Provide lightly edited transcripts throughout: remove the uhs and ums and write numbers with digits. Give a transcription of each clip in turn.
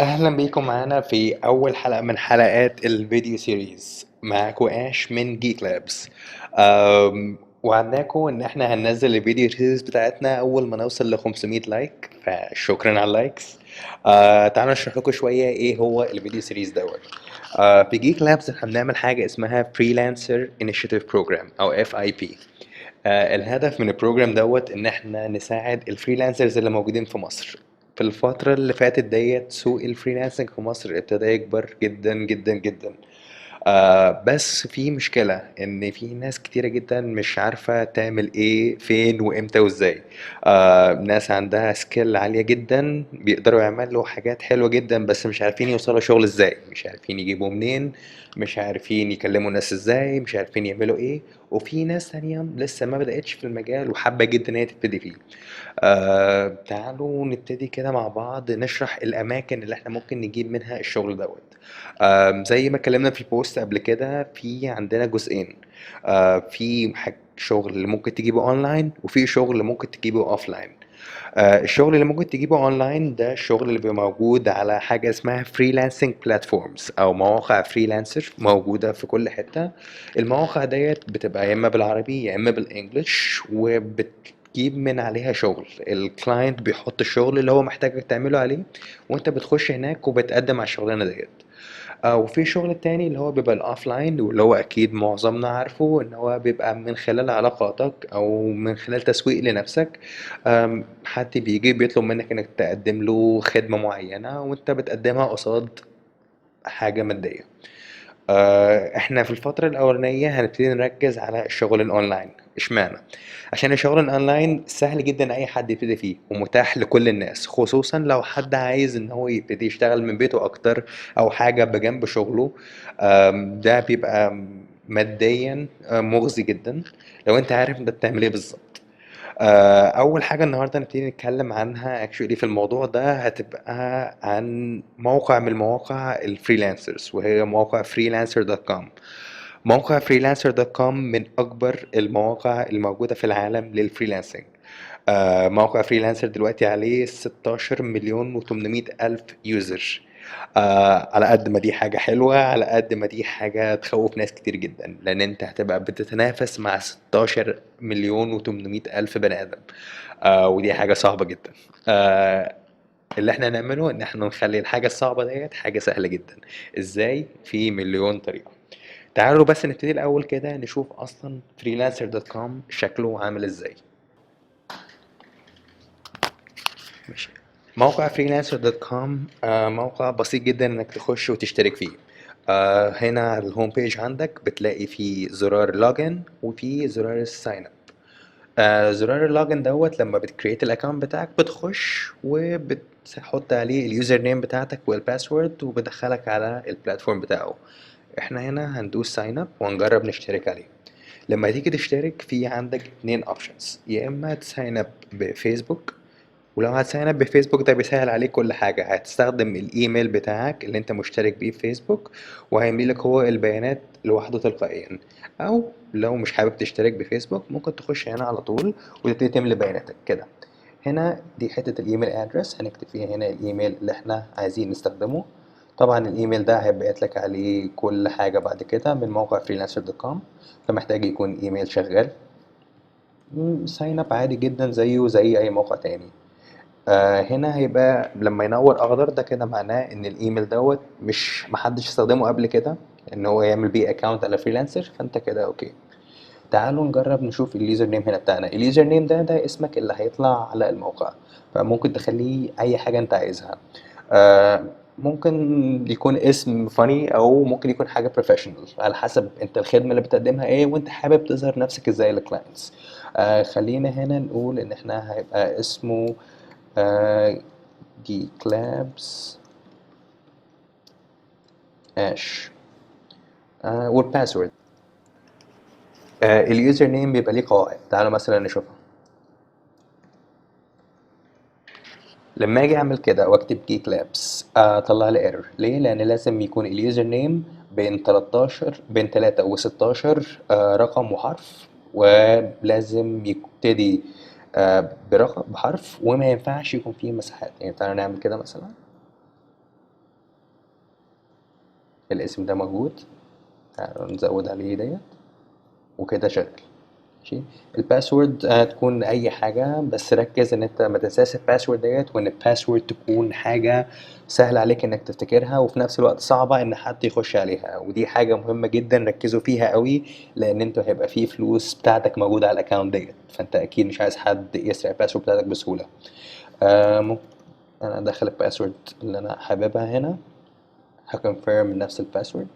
اهلا بيكم معانا في اول حلقة من حلقات الفيديو سيريز. معاكم اش من جيك لابس. وعدناكم ان احنا هننزل الفيديو سيريز بتاعتنا اول ما نوصل ل 500 لايك، فشكرا على اللايكس. تعالوا نشرح لكم شوية ايه هو الفيديو سيريز دوت. في جيك لابس احنا بنعمل حاجة اسمها فريلانسر انيشيتيف بروجرام او اف اي بي. الهدف من البروجرام دوت ان احنا نساعد الفريلانسرز اللي موجودين في مصر. في الفترة اللي فاتت ديت سوق الفريلانسنج في مصر ابتدى يكبر جدا جدا جدا. بس في مشكلة ان في ناس كتيرة جدا مش عارفة تعمل ايه فين وامتى وازاي. ناس عندها سكيل عالية جدا بيقدروا يعملوا حاجات حلوة جدا، بس مش عارفين يوصلوا شغل ازاي، مش عارفين يجيبوا منين، مش عارفين يكلموا ناس ازاي، مش عارفين يعملوا ايه. وفي ناس تانية لسه ما بدأتش في المجال وحابة جدا ان هي تبتدي فيه. تعالوا نبتدي كده مع بعض نشرح الأماكن اللي احنا ممكن نجيب منها الشغل دوت. زي ما اتكلمنا في البوست قبل كده، في عندنا جزئين. في شغل اللي ممكن تجيبه اونلاين، وفي شغل اللي ممكن تجيبه اوفلاين. الشغل اللي ممكن تجيبه اونلاين ده الشغل اللي بيبقى موجود على حاجة اسمها فريلانسنج بلاتفورمز او مواقع فريلانسر موجودة في كل حتة. المواقع ديت بتبقى يا اما بالعربي يا اما بالانجلش، وبتجيب من عليها شغل. الكلاينت بيحط الشغل اللي هو محتاجك تعمله عليه، وانت بتخش هناك وبتقدم على الشغلانة ديت. وفي الشغل التاني اللي هو بيبقى الاوفلاين، واللي هو اكيد معظمنا عارفه ان هو بيبقى من خلال علاقاتك او من خلال تسويق لنفسك. حد بيجي بيطلب منك انك تقدم له خدمة معينة وانت بتقدمها قصاد حاجة مادية. احنا في الفترة الأولانية هنبتدي نركز على الشغل الأونلاين. اشمعنى؟ عشان الشغل الأونلاين سهل جدا أي حد يبتدي فيه ومتاح لكل الناس، خصوصا لو حد عايز إن هو يبتدي يشتغل من بيته أكتر أو حاجة بجنب شغله. ده بيبقى ماديا مغزي جدا لو أنت عارف أنت بتعمل إيه بالظبط. اول حاجه النهارده هنبتدي نتكلم عنها اكشولي في الموضوع ده هتبقى عن موقع من المواقع الفريلانسرز، وهي موقع فريلانسر دوت كوم. موقع فريلانسر دوت كوم من اكبر المواقع الموجوده في العالم للفريلانسنج. موقع فريلانسر دلوقتي عليه 16 مليون و800 الف يوزر. على قد ما دي حاجة حلوة، على قد ما دي حاجة تخوف ناس كتير جدا، لأن أنت هتبقى بتتنافس مع 16 مليون و800 ألف بني آدم. ودي حاجة صعبة جدا. آه اللي احنا نعمله ان احنا نخلي الحاجة الصعبة ديت حاجة سهلة جدا. ازاي؟ في مليون طريقة. تعالوا بس نبتدي الأول كده نشوف أصلا فريلانسر دوت كوم شكله عامل ازاي. ماشي. موقع فريلانسر دوت كوم موقع بسيط جدا انك تخش وتشترك فيه. هنا على الهوم بيج عندك بتلاقي فيه زرار لوجن وفي زرار الساين اب. زرار اللوجن دوت لما بتكريت الاكونت بتاعك بتخش وبتحط عليه اليوزر نيم بتاعتك والباسورد وبدخلك على البلاتفورم بتاعه. احنا هنا هندوس ساين اب وهنجرب نشترك عليه. لما تيجي تشترك في عندك اتنين اوبشنز، يا اما تساين اب بفيسبوك. ولو هتساين اب بفيسبوك ده بيسهل عليك كل حاجة، هتستخدم الايميل بتاعك اللي انت مشترك بيه في فيسبوك وهيملي لك هو البيانات لوحده تلقائيا. او لو مش حابب تشترك بفيسبوك ممكن تخش هنا على طول وتبتدي تملي بياناتك كده. هنا دي حتة الايميل ادرس هنكتب فيها هنا الايميل اللي احنا عايزين نستخدمه. طبعا الايميل ده هيبعت لك عليه كل حاجة بعد كده من موقع فريلانسر دوت كوم، فمحتاج يكون ايميل شغال. ساين اب عادي جدا زيه زي اي موقع تاني. هنا هيبقى لما ينور اخضر ده كده معناه ان الايميل دوت مش محدش استخدمه قبل كده ان هو يعمل بيه اكونت على فريلانسر، فانت كده اوكي. تعالوا نجرب نشوف اليوزر نيم هنا بتاعنا. اليوزر نيم ده اسمك اللي هيطلع على الموقع، فممكن تخليه اي حاجة انت عايزها. آه ممكن يكون اسم فاني او ممكن يكون حاجة بروفيشنال على حسب انت الخدمة اللي بتقدمها ايه وانت حابب تظهر نفسك ازاي للكلاينتس. خلينا هنا نقول ان احنا هيبقى اسمه جيك لابس اش. والباسورد. اليوزر نيم بيبقى ليه قواعد، تعالوا مثلا نشوفها. لما اجي اعمل كده واكتب جيك لابس طلع لي ايرور ليه؟ لان لازم يكون اليوزر نيم بين 13 بين 3 و16 رقم وحرف، ولازم يبتدي برقم بحرف وما ينفعش يكون فيه مساحات. يعني تعالوا نعمل كده مثلا. الاسم ده موجود، تعالوا نزود عليه ديت وكده شغال. ماشي. الباسورد هتكون اي حاجه، بس ركز ان انت ما تنساش الباسورد ديت، وان الباسورد تكون حاجه سهل عليك انك تفتكرها وفي نفس الوقت صعبه ان حد يخش عليها، ودي حاجه مهمه جدا ركزوا فيها قوي، لان انتوا هيبقى فيه فلوس بتاعتك موجوده على الاكونت ديت، فانت اكيد مش عايز حد يسرق الباسورد بتاعتك بسهوله. ممكن انا ادخل الباسورد اللي انا حاببها هنا، هكونفيرم نفس الباسورد.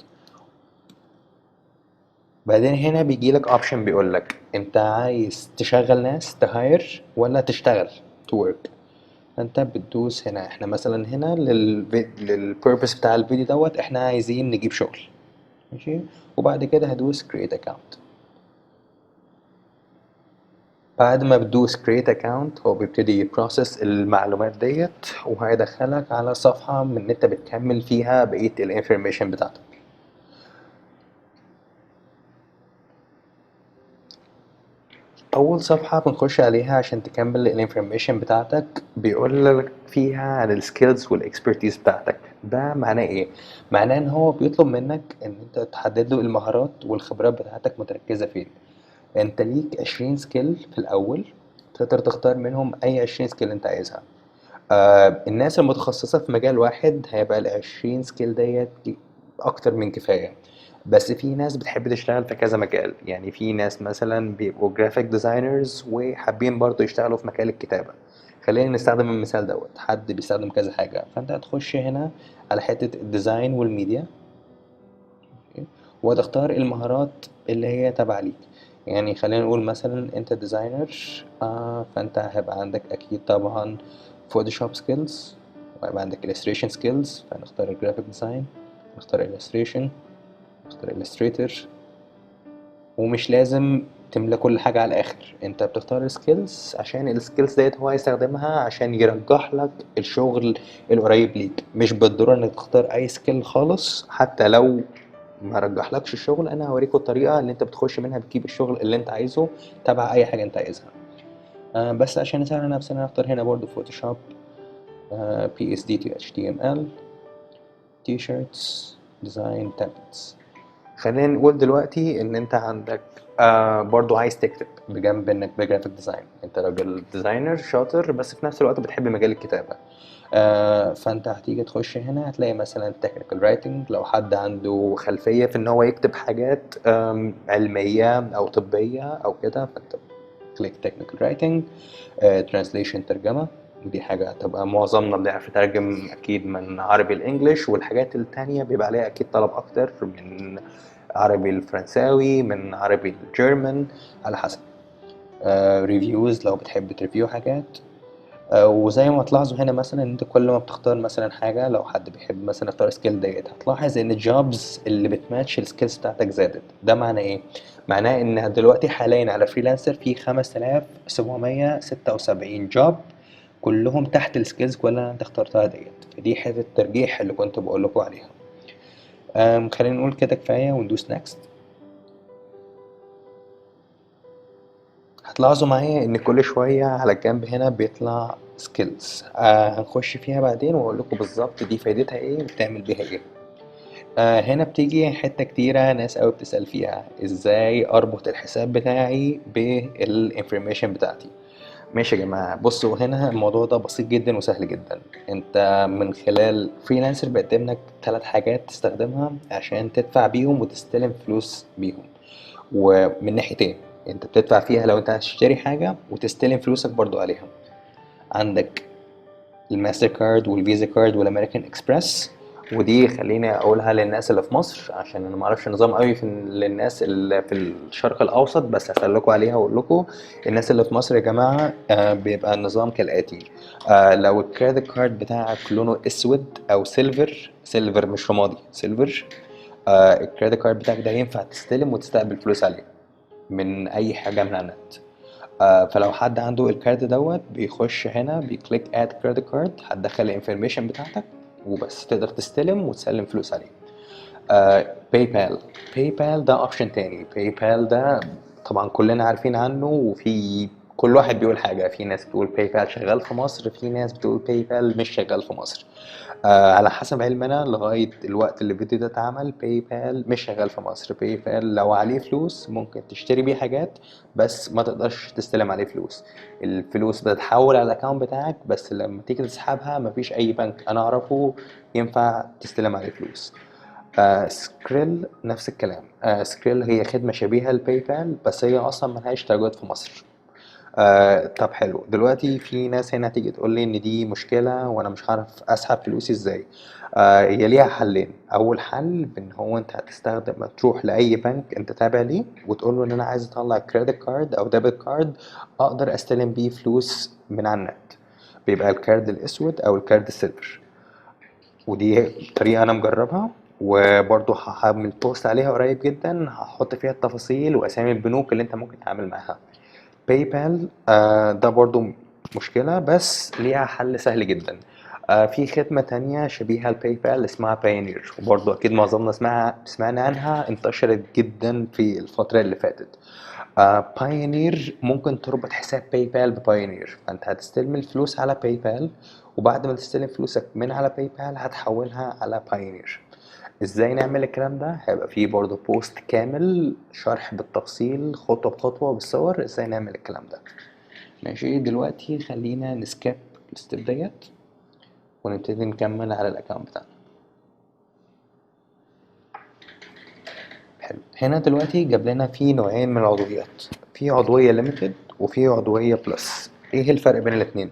بعدين هنا بيجيلك اوبشن بيقولك انت عايز تشغل ناس تهاير ولا تشتغل تو work. فانت بتدوس هنا، احنا مثلا هنا للبيربس بتاع الفيديو دوت احنا عايزين نجيب شغل. ماشي. وبعد كده هدوس create account. بعد ما بتدوس create account هو بيبتدي يبروسس المعلومات ديت، وهيدخلك على صفحة من ان انت بتكمل فيها بقية الانفورميشن بتاعتك. اول صفحة بنخش عليها عشان تكمل الانفورميشن بتاعتك بيقول لك فيها عن السكيلز والاكسبرتيز بتاعتك. ده معناه ايه؟ معناه ان هو بيطلب منك ان انت تحدد له المهارات والخبرات بتاعتك متركزة فين. انت ليك 20 سكيل في الاول، تقدر تختار منهم اي 20 سكيل انت عايزها. الناس المتخصصة في مجال واحد هيبقى ال20 سكيل ديت أكتر من كفاية، بس في ناس بتحب تشتغل في كذا مجال. يعني في ناس مثلا بيبقوا جرافيك ديزاينرز وحابين برضه يشتغلوا في مجال الكتابة. خلينا نستخدم المثال دوت، حد بيستخدم كذا حاجة، فأنت هتخش هنا على حتة الديزاين والميديا، وهتختار المهارات اللي هي تبع ليك. يعني خلينا نقول مثلا انت ديزاينر، فانت هيبقى عندك اكيد طبعا فوتوشوب سكيلز، وهيبقى عندك illustration سكيلز، فنختار الجرافيك ديزاين، نختار illustration، نختار illustrator. ومش لازم تملى كل حاجة على الآخر، انت بتختار السكيلز عشان السكيلز ديت هو هيستخدمها عشان يرجح لك الشغل القريب ليك. مش بالضرورة انك تختار اي سكيل خالص، حتى لو ما رجحلكش الشغل انا هوريكم الطريقة اللي انت بتخش منها بتجيب الشغل اللي انت عايزه تبع اي حاجة انت عايزها. بس عشان نسهل على نفسنا نختار هنا برضو فوتوشوب، PSD to HTML، تي شيرتس، ديزاين تمبلتس. خلينا نقول دلوقتي ان انت عندك برضو عايز تكتب بجنب انك بجرافيك ديزاين، انت راجل ديزاينر شاطر بس في نفس الوقت بتحب مجال الكتابة. فانت هتيجي تخش هنا هتلاقي مثلا technical writing، لو حد عنده خلفية في ان هو يكتب حاجات علمية او طبية او كده، فانت كليك technical writing. translation ترجمة، ودي حاجة هتبقى معظمنا بنعرف نترجم أكيد من عربي لإنجليش، والحاجات التانية بيبقى عليها أكيد طلب أكتر من عربي الفرنساوي من عربي الجيرمان على حسب. ريفيوز لو بتحب تريفيو حاجات. وزي ما تلاحظوا هنا مثلا ان انت كل ما بتختار مثلا حاجة، لو حد بيحب مثلا يختار سكيل ديت هتلاحظ ان الجوبز اللي بتماتش السكيلز بتاعتك زادت. ده معناه ايه؟ معناه ان دلوقتي حاليا على فريلانسر في 5776 جوب كلهم تحت السكيلز كلها اللي انت اخترتها ديت. فدي حته الترجيح اللي كنت بقول لكم عليها. خلينا نقول كده كفايه وندوس نيكست. هتلاحظوا معايا ان كل شويه على الجنب هنا بيطلع سكيلز، هنخش فيها بعدين واقول لكم بالظبط دي فايدتها ايه وبتعمل بيها ايه. هنا بتيجي حته كتيره ناس قوي بتسال فيها، ازاي اربط الحساب بتاعي بالانفورميشن بتاعتي. ماشي يا جماعة، بصوا هنا الموضوع ده بسيط جدا وسهل جدا. انت من خلال فريلانسر بيقدم لك 3 حاجات تستخدمها عشان تدفع بيهم وتستلم فلوس بيهم، ومن ناحيتين انت بتدفع فيها لو انت هتشتري حاجة وتستلم فلوسك برضو عليها. عندك الماستر كارد والفيزا كارد والامريكان اكسبرس. ودي خليني اقولها للناس اللي في مصر عشان انا ما اعرفش النظام قوي في للناس اللي في الشرق الاوسط، بس هسألكوا عليها واقول لكم. الناس اللي في مصر يا جماعه بيبقى النظام كالاتي. لو الكريدت كارد بتاعك لونه اسود او سيلفر، سيلفر مش رمادي، سيلفر، الكريدت كارد بتاعك ده ينفع تستلم وتستقبل فلوس عليه من اي حاجه من على النت. فلو حد عنده الكارد دوت بيخش هنا بيكليك اد كريدت كارد، هتدخل الانفورميشن بتاعتك وبس تقدر تستلم وتسلم فلوس عليه. باي بال، باي بال ده اوبشن تاني. باي بال ده طبعا كلنا عارفين عنه، وفي كل واحد بيقول حاجة، في ناس بتقول باي بال شغال في مصر، في ناس بتقول باي بال مش شغال في مصر. على حسب علمنا لغاية الوقت اللي الفيديو ده اتعمل، باي بال مش شغال في مصر. باي بال لو عليه فلوس ممكن تشتري بيه حاجات، بس ما تقدرش تستلم عليه فلوس. الفلوس بتتحول على الاكونت بتاعك، بس لما تيجي تسحبها مفيش اي بنك انا اعرفه ينفع تستلم عليه فلوس. سكريل نفس الكلام. سكريل هي خدمة شبيهة لباي بال، بس هي اصلا ملهاش تواجد في مصر. طب حلو، دلوقتي في ناس هنا هتيجي تقول لي ان دي مشكلة وانا مش عارف اسحب فلوسي ازاي. هي ليها حلين. اول حل بان هو انت هتستخدم، تروح لاي بنك انت تابع ليه وتقول له ان انا عايز اطلع كريدت كارد او ديبت كارد اقدر استلم بيه فلوس من على النت. بيبقى الكارد الاسود او الكارد السيلفر. ودي طريقة أنا مجربها، وبرضه هعمل بوست عليها قريب جدا هحط فيها التفاصيل وأسامي البنوك اللي أنت ممكن تتعامل معاها. باي بال ده برضه مشكلة، بس ليها حل سهل جدا. في خدمة تانية شبيهة لباي بال اسمها بايونير، وبرضه أكيد معظمنا سمعنا عنها، انتشرت جدا في الفترة اللي فاتت. بايونير ممكن تربط حساب باي بال ببايونير، فانت هتستلم الفلوس على باي بال، وبعد ما تستلم فلوسك من على باي بال هتحولها على بايونير. ازاي نعمل الكلام ده؟ هيبقى فيه برضه بوست كامل شرح بالتفصيل خطوة بخطوة بالصور ازاي نعمل الكلام ده. ماشي، دلوقتي خلينا نسكيب الستيب ديت ونبتدي نكمل على الاكونت بتاعنا. حلو، هنا دلوقتي جاب لنا في نوعين من العضويات، في عضوية ليميتد وفي عضوية بلس. ايه الفرق بين الاتنين؟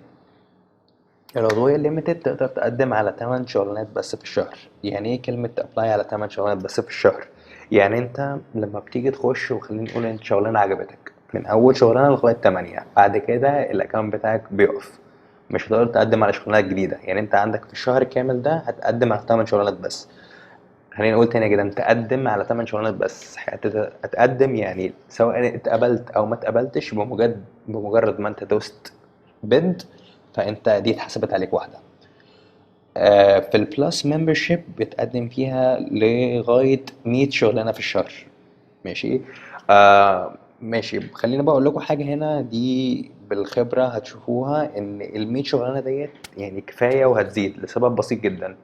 العضوية الليميتد تقدر تقدم على 8 شغلانات بس في الشهر. يعني ايه كلمة تابلاي على 8 شغلانات بس في الشهر؟ يعني انت لما بتيجي تخش، وخلينا نقول انت شغلانة عجبتك، من اول شغلانة لغاية 8 بعد كده الاكونت بتاعك بيقف، مش هتقدر تقدم على شغلانات جديدة. يعني انت عندك في الشهر كامل ده هتقدم على 8 شغلانات بس. خلينا نقول تاني كده، انت تقدم على 8 شغلانات بس. هتقدم يعني سواء اتقبلت او ما اتقبلتش، بمجرد ما انت دوست بيد، فانت دي اتحسبت عليك واحدة. في البلس ممبرشيب بتقدم فيها لغاية 100 شغلانة في الشهر. ماشي. ماشي، خلينا بقى اقول لكم حاجة هنا، دي بالخبرة هتشوفوها ان ال 100 شغلانة ديت يعني كفاية وهتزيد لسبب بسيط جدا.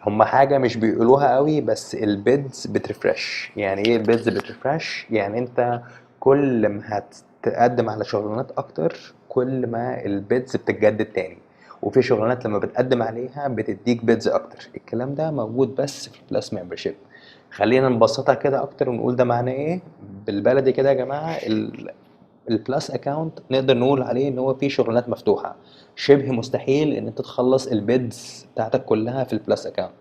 هما حاجة مش بيقولوها قوي، بس البيدز بترفرش. يعني ايه البيدز بترفرش؟ يعني انت كل ما هتقدم على شغلانات اكتر كل ما البيدز بتتجدد تاني، وفي شغلانات لما بتقدم عليها بتديك بيدز اكتر. الكلام ده موجود بس في البلس ممبرشيب. خلينا نبسطها كده اكتر ونقول ده معناه ايه بالبلدي كده يا جماعه. البلس اكاونت نقدر نقول عليه ان هو فيه شغلانات مفتوحه، شبه مستحيل ان انت تخلص البيدز بتاعتك كلها في البلس اكاونت.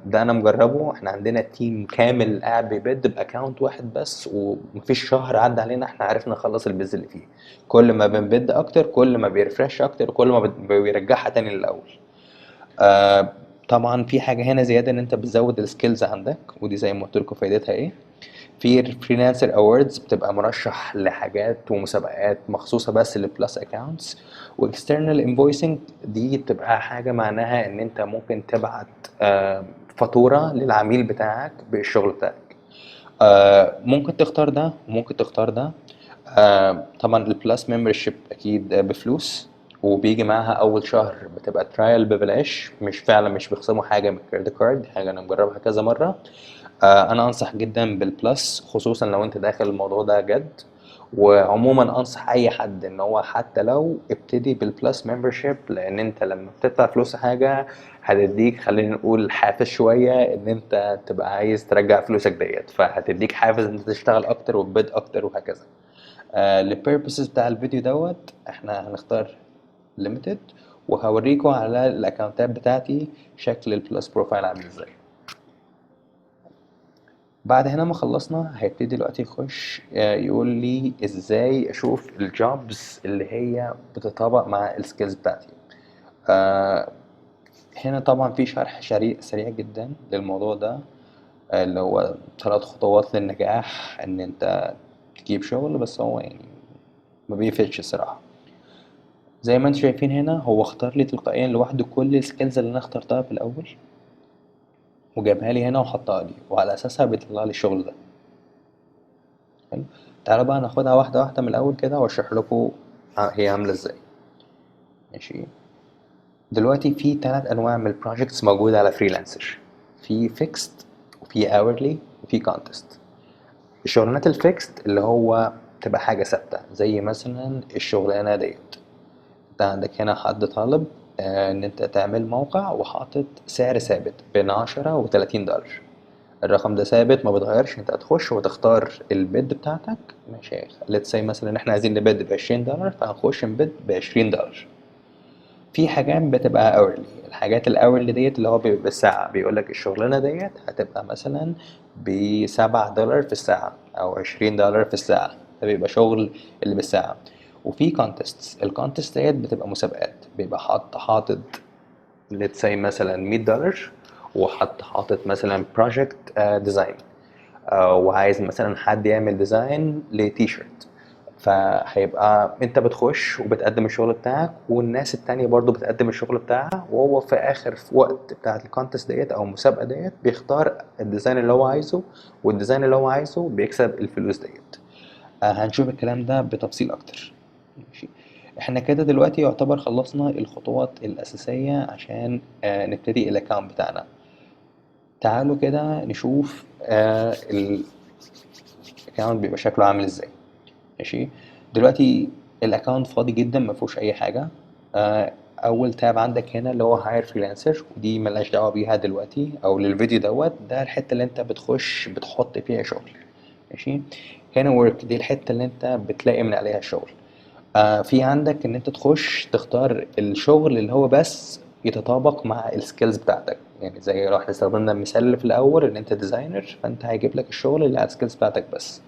ده انا مجربه، احنا عندنا تيم كامل قاعد بيبيد باكونت واحد بس، ومفيش شهر عدى علينا احنا عرفنا نخلص البيز اللي فيه. كل ما بنبيد اكتر كل ما بيرفرش اكتر كل ما بيرجعها تاني للاول. آه طبعا في حاجه هنا زياده، ان انت بتزود السكيلز عندك، ودي زي ما قلت لكم فايدتها ايه. في فريلانسر اووردز بتبقى مرشح لحاجات ومسابقات مخصوصة بس للبلس اكاونتس. واكسترنال انفويسنج دي بتبقى حاجة معناها ان انت ممكن تبعت فاتورة للعميل بتاعك بالشغل بتاعك. ممكن تختار ده وممكن تختار ده. طبعا البلس ممبرشيب اكيد بفلوس، وبيجي معاها اول شهر بتبقى ترايل ببلاش، مش فعلا مش بيخصموا حاجه من الكريدت كارد، دي حاجه انا مجربها كذا مره. انا انصح جدا بالبلس خصوصا لو انت داخل الموضوع ده جد. وعموما انصح اي حد ان هو حتى لو ابتدي بالبلس ممبرشيب، لان انت لما بتدفع فلوس حاجه هتديك، خلينا نقول حافز شويه ان انت تبقى عايز ترجع فلوسك ديت، فهتديك حافز ان انت تشتغل اكتر وتبيد اكتر وهكذا. للبيربسز بتاع الفيديو دوت احنا هنختار ليميتد، وهوريكم على الاكونتات بتاعتي شكل البلس بروفايل عامل ازاي. بعد هنا ما خلصنا هيبتدي دلوقتي يخش يقول لي ازاي اشوف الجوبز اللي هي بتتطابق مع السكيلز بتاعتي. آه، هنا طبعا في شرح سريع جدا للموضوع ده، اللي هو 3 خطوات للنجاح ان انت تجيب شغل، بس هو يعني ما بيفيدش الصراحة. زي ما انتم شايفين هنا هو اختار لي تلقائيا لوحده كل السكيلز اللي انا اخترتها في الاول، وجابها لي هنا وحطها لي، وعلى اساسها بيطلع لي الشغل ده. حلو. تعالوا بقى ناخدها واحدة واحدة من الأول كده وأشرح لكم هي عاملة إزاي. ماشي. دلوقتي في 3 أنواع من البروجيكتس موجودة على فريلانسر. في فيكست وفي hourly وفي كونتست. الشغلانات الفيكست اللي هو تبقى حاجة ثابتة، زي مثلا الشغلانة ديت. انت عندك هنا حد طالب ان انت تعمل موقع وحاطط سعر ثابت بين 10 و30 دولار. الرقم ده ثابت ما بيتغيرش، انت هتخش وتختار البيد بتاعتك. ماشي، let's say مثلا ان احنا عايزين نبيد ب20 دولار، فهنخش نبيد ب20 دولار. في حاجات بتبقى hourly. الحاجات الاورلي ديت اللي هو بيبقى بالساعة، بيقولك الشغلانة ديت هتبقى مثلا ب7 دولار في الساعة أو 20 دولار في الساعة. ده بيبقى شغل اللي بالساعة. وفي كونتست. الكونتست ديت بتبقى مسابقات، بيبقى حاطط let's say مثلا 100 دولار، حاطط مثلا project design، وعايز مثلا حد يعمل ديزاين لتيشيرت. فهيبقى انت بتخش وبتقدم الشغل بتاعك، والناس التانية برضو بتقدم الشغل بتاعها، وهو في اخر في وقت بتاعة الكونتست ديت او المسابقة ديت بيختار الديزاين اللي هو عايزه، والديزاين اللي هو عايزه بيكسب الفلوس ديت. هنشوف الكلام ده بتفصيل اكتر. ماشي. احنا كده دلوقتي يعتبر خلصنا الخطوات الاساسية عشان نبتدي الاكونت بتاعنا. تعالوا كده نشوف الاكونت بيبقى شكله عامل ازاي. ماشي. دلوقتي الاكونت فاضي جدا ما فيهوش اي حاجه. اول تاب عندك هنا اللي هو هاير فريلانسر، ودي ملهاش دعوه بيها دلوقتي او للفيديو دوت. ده الحته اللي انت بتخش بتحط فيها شغل. ماشي. هنا ورك، دي الحته اللي انت بتلاقي من عليها الشغل. في عندك ان انت تخش تختار الشغل اللي هو بس يتطابق مع السكيلز بتاعتك. يعني زي لو احنا استخدمنا المثال اللي في الاول ان انت ديزاينر، فانت هيجيب لك الشغل اللي على السكيلز بتاعتك بس.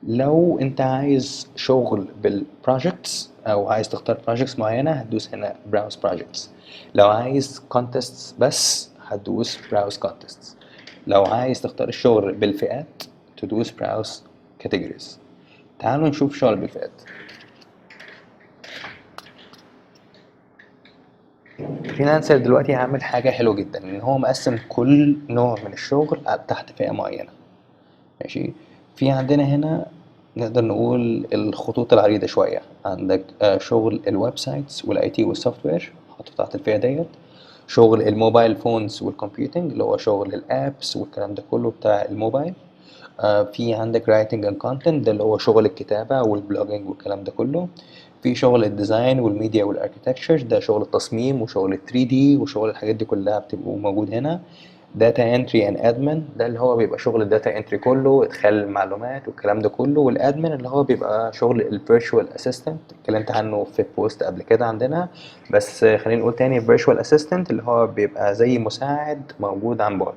لو انت عايز شغل بالبروجكتس او عايز تختار بروجكتس معينة، هتدوس هنا براوز بروجكتس. لو عايز كونتستس بس، هتدوس براوز كونتستس. لو عايز تختار الشغل بالفئات، تدوس براوز كاتيجوريز. تعالوا نشوف شغل بالفئات. فريلانسر دلوقتي هعمل حاجة حلوة جدا، ان هو مقسم كل نوع من الشغل تحت فئة معينة. ماشي. في عندنا هنا نقدر نقول الخطوط العريضة شوية. عندك شغل الويب سايتس والاي تي والسوفت وير حاطط تحت الفئة ديت. شغل الموبايل فونز والكمبيوتنج اللي هو شغل الابس والكلام ده كله بتاع الموبايل. في عندك writing and content ده اللي هو شغل الكتابة والبلوجينج والكلام ده كله. في شغل الديزاين والميديا والاركتكتشر، ده شغل التصميم وشغل ال 3D وشغل الحاجات دي كلها بتبقى موجود هنا. داتا انتري اند ادمن، ده اللي هو بيبقى شغل الداتا انتري كله، ادخال المعلومات والكلام ده كله. والادمن اللي هو بيبقى شغل الفيرتشوال اسيستنت، اتكلمت عنه في بوست قبل كده عندنا. بس خلينا نقول تاني، الفيرتشوال اسيستنت اللي هو بيبقى زي مساعد موجود عن بعد.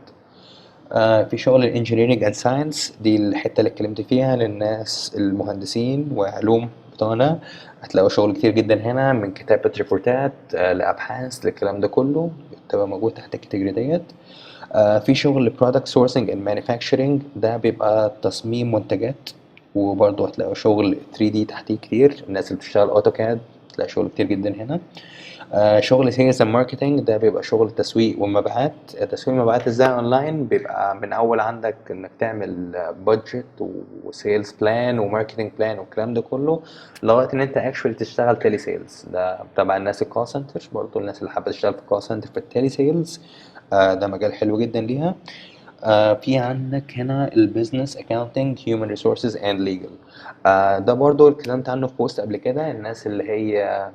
في شغل الانجينيرنج اند ساينس، دي الحته اللي اتكلمت فيها للناس المهندسين وعلوم بتوعنا. هتلاقوا شغل كتير جدا هنا، من كتابة ريبورتات لأبحاث للكلام ده كله بتبقى موجود تحت الكاتيجوري ديت. في شغل product sourcing and manufacturing، ده بيبقى تصميم منتجات. وبرضه هتلاقوا شغل 3D تحتيه كتير، الناس اللي بتشتغل اوتوكاد تلاقي شغل كتير جدا هنا. شغل سيلز اند ماركتنج، ده بيبقى شغل تسويق ومبيعات. تسويق ومبيعات ازاي اونلاين، بيبقى من اول عندك انك تعمل بادجت وسيلز بلان وماركتنج بلان والكلام ده كله، لغايه ان انت اكشولي تشتغل تيلي سيلز. ده تبع الناس الكول سنتر، برضه الناس اللي حابه تشتغل في الكول سنتر في التيلي سيلز. ده مجال حلو جدا ليها. في عندك هنا البيزنس اكاونتنج هيومن ريسورسز اند ليجل. ده برضو اتكلمت عنه في بوست قبل كده. الناس اللي هي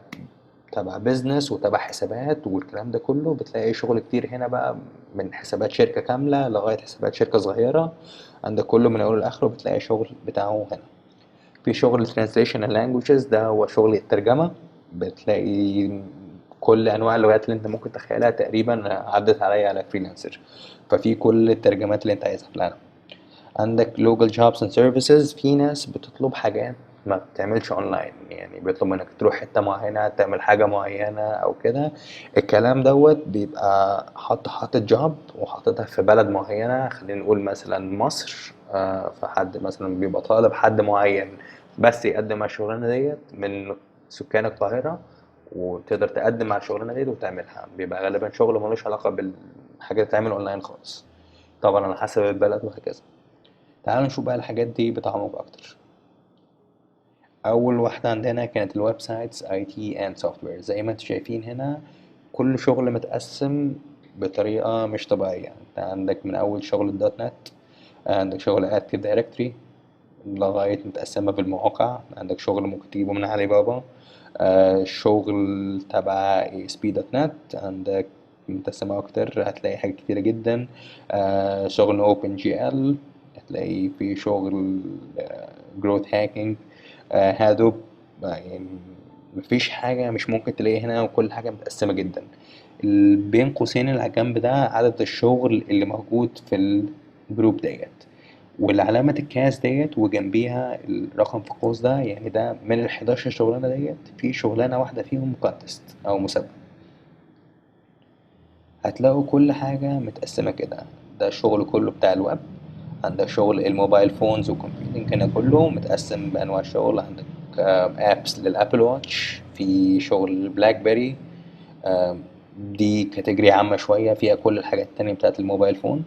تبع بيزنس وتبع حسابات والكلام ده كله بتلاقي شغل كتير هنا بقى، من حسابات شركة كاملة لغاية حسابات شركة صغيرة. عندك كله من أوله لآخره بتلاقي شغل بتاعه هنا. في شغل translation and languages، ده هو شغل الترجمة. بتلاقي كل أنواع اللغات اللي أنت ممكن تتخيلها تقريبا عدت عليا على فريلانسر، ففي كل الترجمات اللي أنت عايزها في العالم. عندك local jobs and services، في ناس بتطلب حاجات ما بتعملش اونلاين، يعني بيطلب منك تروح حتة معينة تعمل حاجة معينة او كده. الكلام دوت بيبقى حاطط جوب وحاططها في بلد معينة، خلينا نقول مثلا مصر. فحد مثلا بيبقى طالب حد معين بس يقدم على الشغلانة ديت من سكان القاهرة، وتقدر تقدم على الشغلانة ديت وتعملها. بيبقى غالبا شغل ملوش علاقة بالحاجة اللي بتتعمل اونلاين خالص، طبعا على حسب البلد وهكذا. تعالوا نشوف بقى الحاجات دي بتعمق اكتر. اول واحده عندنا كانت الويب سايتس اي تي اند سوفت وير. زي ما انتم شايفين هنا كل شغل متقسم بطريقه مش طبيعيه. انت عندك من اول شغل الدوت نت، عندك شغل اكتيف دايركتوري، لغايه متقسمه بالمواقع. عندك شغل ممكن تجيبه من علي بابا، شغل تبع ASP دوت نت. عندك متقسمة أكتر هتلاقي حاجات كتيرة جدا. شغل اوبن جي ال، هتلاقي في شغل جروث هاكينج، هادوب. يعني مفيش حاجة مش ممكن تلاقيها هنا، وكل حاجة متقسمة جدا. بين قوسين اللي على الجنب ده عدد الشغل اللي موجود في الجروب ديت، والعلامة الكاس ديت وجنبيها الرقم في القوس ده، يعني ده من ال11 شغلانة ديت في شغلانة واحدة فيهم كونتست أو مسابقة. هتلاقوا كل حاجة متقسمة كده. ده الشغل كله بتاع الويب. عندك شغل الموبايل فونز وكمبيوتنج هنا كله متقسم بأنواع الشغل. عندك ابس للابل واتش، في شغل بلاك بيري، دي كاتيجوري عامة شوية فيها كل الحاجات التانية بتاعت الموبايل فون.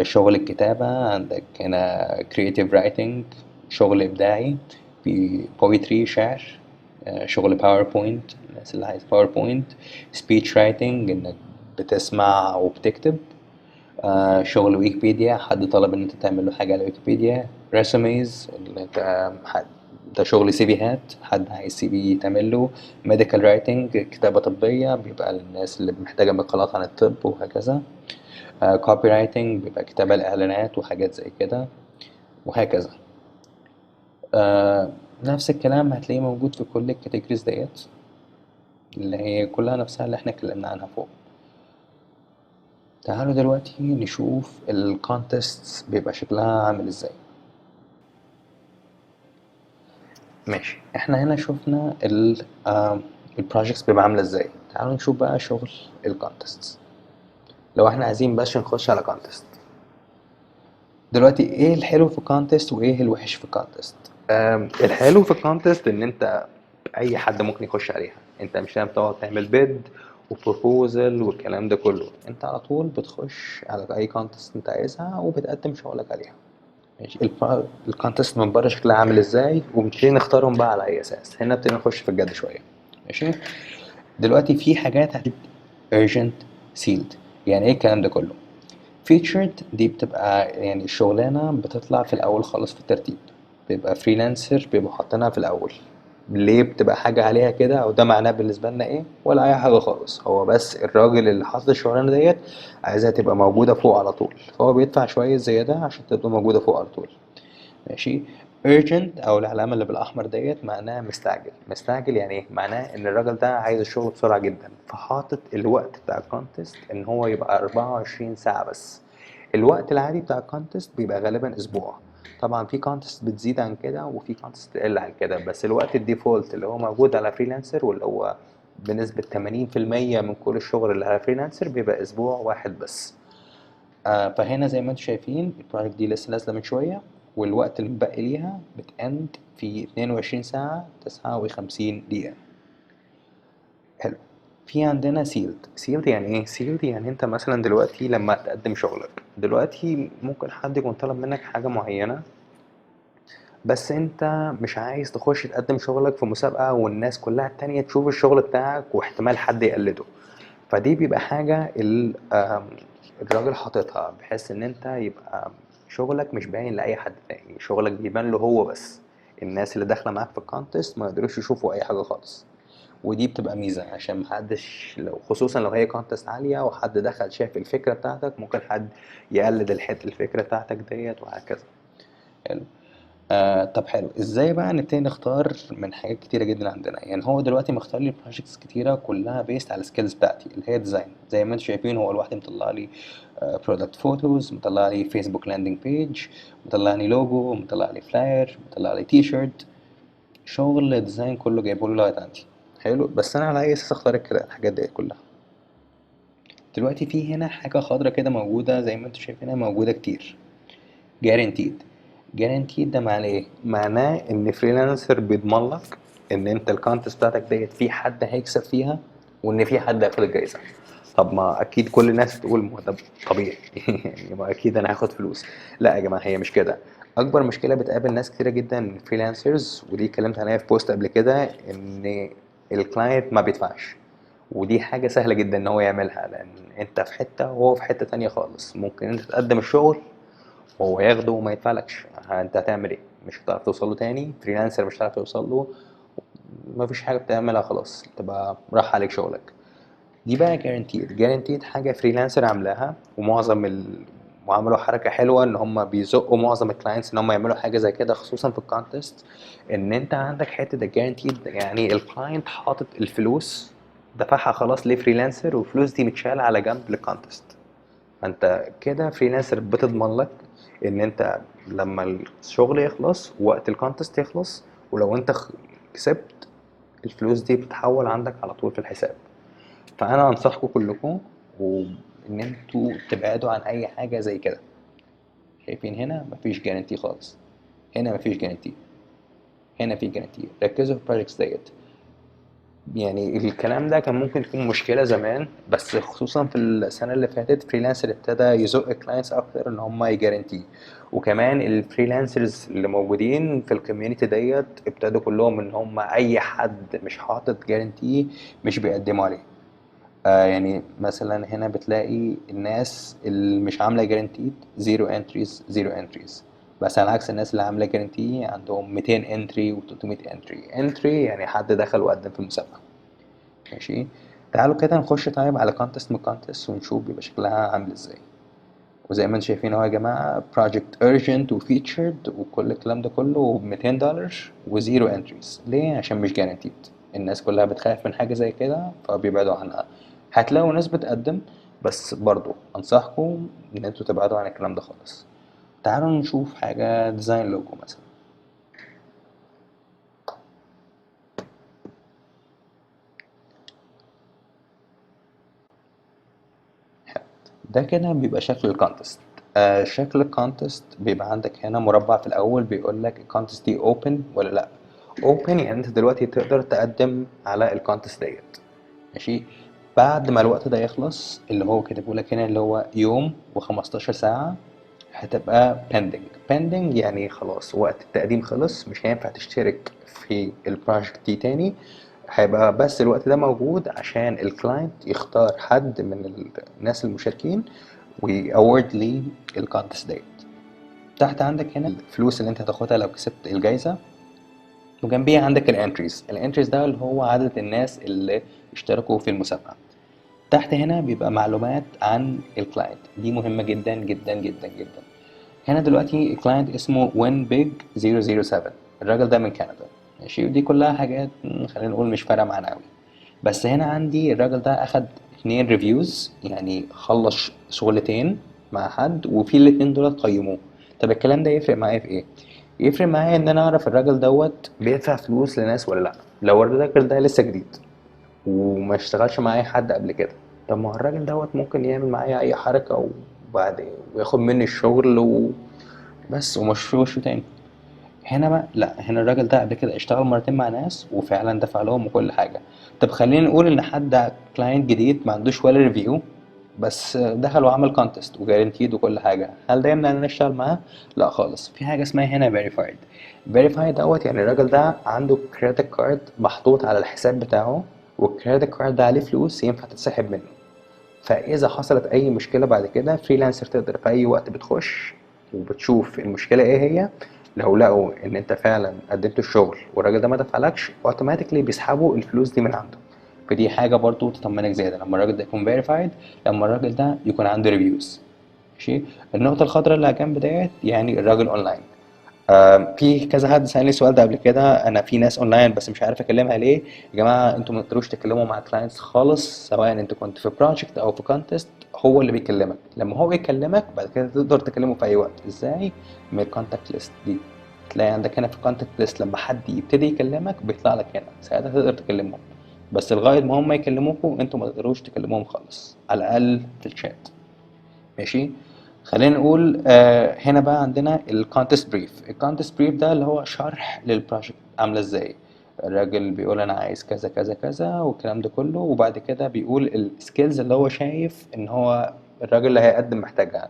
شغل الكتابة عندك هنا creative writing، شغل إبداعي، في poetry شعر، شغل باوربوينت الناس اللي عايز باوربوينت، speech writing إنك بتسمع وبتكتب، شغل ويكيبيديا حد طلب إن أنت تعمل له حاجة على ويكيبيديا، resumes اللي أنت حد ده شغل سيفيهات، حد عايز سي في تعمل له، medical writing كتابة طبية بيبقى للناس اللي محتاجة مقالات عن الطب وهكذا، كوبي رايتنج بيبقى كتابة الإعلانات وحاجات زي كده وهكذا. آه، نفس الكلام هتلاقيه موجود في كل الكاتيجوريز ديت اللي هي كلها نفسها اللي احنا اتكلمنا عنها فوق. تعالوا دلوقتي نشوف الكونتست بيبقى شكلها عامل ازاي. ماشي، احنا هنا شفنا البروجيكتس بيبقى عاملة ازاي. تعالوا نشوف بقى شغل الكونتست. لو احنا عايزين بس نخش على كونتست، دلوقتي ايه الحلو في الكونتست وايه الوحش في الكونتست؟ الحلو في الكونتست ان انت اي حد ممكن يخش عليها. انت مش لازم تقعد تعمل بيد وبروبوزل والكلام ده كله، انت على طول بتخش على اي كونتست انت عايزها وبتقدم شغلك عليها. ماشي، الكونتست من بره شكلها عامل ازاي، وبنبتدي نختارهم بقى على اي اساس. هنا بنبتدي نخش في الجد شويه. ماشي، دلوقتي في حاجات هتبقى urgent sealed. يعني ايه الكلام ده كله؟ featured دي بتبقى يعني الشغلانة بتطلع في الأول خالص في الترتيب، بيبقى فريلانسر بيبقوا حاطينها في الأول. ليه بتبقى حاجة عليها كده، أو ده معناه بالنسبة لنا إيه؟ ولا أي حاجة خالص. هو بس الراجل اللي حاطط الشغلانة ديت عايزها تبقى موجودة فوق على طول، فهو بيدفع شوية زيادة عشان تبقى موجودة فوق على طول. ماشي. urgent أو العلامة اللي بالأحمر ديت معناها مستعجل. مستعجل يعني إيه؟ معناه إن الراجل ده عايز الشغل بسرعة جدا، فحاطط الوقت بتاع الكونتست إن هو يبقى 24 ساعة بس. الوقت العادي بتاع الكونتست بيبقى غالبا أسبوع. طبعا في كونتست بتزيد عن كده وفي كونتست تقل عن كده، بس الوقت الديفولت اللي هو موجود على فريلانسر واللي هو بنسبة 80% من كل الشغل اللي على فريلانسر بيبقى أسبوع واحد بس. فهنا زي ما انتم شايفين البروجكت دي لسه نازلة من شوية، والوقت المتبقي ليها بتأند في 22 ساعة 59 دقيقة. حلو. في عندنا سيلد. سيلد يعني ايه؟ سيلد يعني انت مثلا دلوقتي لما تقدم شغلك دلوقتي ممكن حد يكون طلب منك حاجة معينة، بس انت مش عايز تخش تقدم شغلك في مسابقة والناس كلها التانية تشوف الشغل بتاعك واحتمال حد يقلده. فدي بيبقى حاجة الراجل حاططها بحيث ان انت يبقى شغلك مش باين لأي حد تاني، شغلك بيبان له هو بس. الناس اللي داخلة معاك في الكونتست ما يقدروش يشوفوا اي حاجة خالص. ودي بتبقى ميزة عشان محدش، لو خصوصا لو هي كونتست عالية وحد دخل شاف الفكرة بتاعتك ممكن حد يقلد الفكرة بتاعتك ديت وهكذا. حلو. طب حلو، ازاي بقى نبتدي نختار من حاجات كتيرة جدا عندنا؟ يعني هو دلوقتي مختار لي بروجيكتس كتيرة كلها بيست على السكيلز بتاعتي اللي هي ديزاين. زي ما انتم شايفين هو لوحده مطلع لي برودكت فوتوز، مطلع لي فيسبوك لاندنج بيج، مطلع لي لوجو، مطلع لي فلاير، مطلع لي تي شيرت. شغل ديزاين كله جايبه له لغاية عندي. حلو، بس انا على اي اساس اختار الحاجات دي كلها؟ دلوقتي في هنا حاجة خضرا كده موجودة زي ما انتم شايفينها موجودة كتير، جارانتيد. جارانتيد ده معناه ايه؟ معناه ان فريلانسر بيضمن لك ان انت الكونتست بتاعتك ديت في حد هيكسب فيها وان في حد هياخد الجايزه. طب ما اكيد كل الناس بتقول ما ده طبيعي يعني ما اكيد انا هاخد فلوس. لا يا جماعه، هي مش كده. اكبر مشكله بتقابل ناس كتيره جدا فريلانسرز، ودي اتكلمت عليها في بوست قبل كده، ان الكلاينت ما بيدفعش. ودي حاجه سهله جدا ان هو يعملها، لان انت في حته وهو في حته تانية خالص. ممكن انت تقدم الشغل وهو ياخده وما يدفعلكش، انت هتعمل ايه؟ مش هتعرف توصل له تاني، فريلانسر مش هتعرف توصل له، مفيش حاجه بتعملها، خلاص تبقى راح عليك شغلك. دي بقى جارانتيد حاجه فريلانسر عاملاها، وعملوا حركه حلوه ان هم بيزقوا معظم الكلاينتس ان هم يعملوا حاجه زي كده، خصوصا في الكونتست. ان انت عندك حته الجارانتيد، يعني الكلاينت حاطط الفلوس دفعها خلاص لفريلانسر، والفلوس دي متشالة على جنب للكونتست. فانت كده فريلانسر بتضمن لك ان انت لما الشغل يخلص وقت الكونتست يخلص، ولو انت كسبت، الفلوس دي بتتحول عندك على طول في الحساب. فانا انصحكم كلكم وان انتوا تبعدوا عن اي حاجه زي كده. شايفين هنا مفيش جارانتي خالص، هنا مفيش جارانتي، هنا في جارانتي. ركزوا في البروجكتس ديت. يعني الكلام ده كان ممكن يكون مشكلة زمان، بس خصوصا في السنة اللي فاتت فريلانسر ابتدى يزق كلاينتس أكتر إن هم يجارنتي. وكمان الفريلانسرز اللي موجودين في الكوميونتي ديت ابتدوا كلهم إن هم أي حد مش حاطط جارنتي مش بيقدموا عليه. يعني مثلا هنا بتلاقي الناس اللي مش عاملة جارنتيد زيرو انتريز زيرو انتريز، بس على عكس الناس اللي عاملة جارنتي عندهم 200 انتري و300 انتري يعني حد دخل وقدم في المسابقة. ماشي. تعالوا كده نخش طيب على كونتست من كونتست ونشوف بيبقى شكلها عامل ازاي. وزي ما انتم شايفين اهو يا جماعة، project urgent و featured وكل الكلام ده كله ب $200 وزيرو entries. ليه؟ عشان مش guaranteed. الناس كلها بتخاف من حاجة زي كده فبيبعدوا عنها. هتلاقوا ناس بتقدم، بس برضو انصحكم ان انتوا تبعدوا عن الكلام ده خالص. تعالوا نشوف حاجة ديزاين لوجو مثلا. ده كده بيبقى شكل الكونتست. شكل الكونتست بيبقى عندك هنا مربع في الاول بيقول لك الكونتست دي اوبن ولا لا. اوبن يعني انت دلوقتي تقدر تقدم على الكونتست ديت. ماشي. بعد ما الوقت ده يخلص اللي هو كاتبه لك هنا اللي هو يوم و15 ساعة، هتبقى pending يعني خلاص وقت التقديم خلص، مش هينفع تشترك في البروجكت دي تاني. هيبقى بس الوقت ده موجود عشان الكلاينت يختار حد من الناس المشاركين ويأورد لي الكونتست ديت. تحت عندك هنا الفلوس اللي انت هتاخدها لو كسبت الجايزة، وجنبيها عندك الانتريز ده اللي هو عدد الناس اللي اشتركوا في المسابقة. تحت هنا بيبقى معلومات عن الكلاينت، دي مهمة جدا جدا جدا جدا. هنا دلوقتي الكلاينت اسمه winbig007، الراجل ده من كندا. ماشي. ودي كلها حاجات خلينا نقول مش فارقة معانا قوي. بس هنا عندي الراجل ده اخد 2 ريفيوز، يعني خلص شغلتين مع حد وفي الاتنين دول قيموه. طب الكلام ده يفرق معايا في ايه؟ يفرق معايا ان انا اعرف الراجل دوت بيدفع فلوس لناس ولا لا. لو الراجل ده لسه جديد وما اشتغلش معايا حد قبل كده، طب ما هو الراجل دوت ممكن يعمل معايا اي حركة وبعد وياخد مني الشغل وبس ومش وشه تاني. هنا بقى لا، هنا الراجل ده قبل كده اشتغل مرتين مع ناس وفعلا دفع لهم وكل حاجة. طب خلينا نقول ان حد كلاينت جديد ما عندوش ولا ريفيو، بس دخل وعمل كونتست وجارنتيد وكل حاجة، هل ده يمنع ان انا اشتغل معاه؟ لا خالص. في حاجة اسمها هنا فيريفايد. فيريفايد دوت يعني الراجل ده عنده كريدت كارد محطوط على الحساب بتاعه، والكريدت كارد ده عليه فلوس ينفع تتسحب منه. فاذا حصلت اي مشكله بعد كده فريلانسر تقدر في اي وقت بتخش وبتشوف المشكله ايه هي. لو لقوا ان انت فعلا قدمت الشغل والراجل ده ما دفعلكش، اوتوماتيكلي بيسحبوا الفلوس دي من عنده. فدي حاجه برضو تطمنك زياده لما الراجل ده يكون فيريفايد، لما الراجل ده يكون عنده ريفيوز. ماشي. النقطه الخضراء اللي على جنب ديت يعني الراجل اونلاين. في كذا حد سألني السؤال ده قبل كده، انا في ناس اونلاين بس مش عارف اكلمها ليه. يا جماعه انتوا ما تقدروش تتكلموا مع كلاينتس خالص، سواء انت كنت في بروجكت او في كونتست. هو اللي بيكلمك، لما هو يكلمك بعد كده تقدر تكلمه في اي وقت. ازاي؟ من الكونتاكت ليست دي. تلاقي عندك هنا في الكونتاكت ليست لما حد يبتدي يكلمك بيطلع لك هنا، ساعتها تقدر تكلمهم. بس لغايه ما هم يكلموكوا انتوا ما تقدروش تكلموهم خالص، على الاقل في الشات. ماشي. خلينا نقول هنا بقى عندنا الكونتست بريف. الكونتست بريف ده اللي هو شرح للبروجكت عامله ازاي. الراجل بيقول انا عايز كذا كذا كذا والكلام ده كله، وبعد كده بيقول السكيلز اللي هو شايف ان هو الراجل اللي هيقدم محتاجها.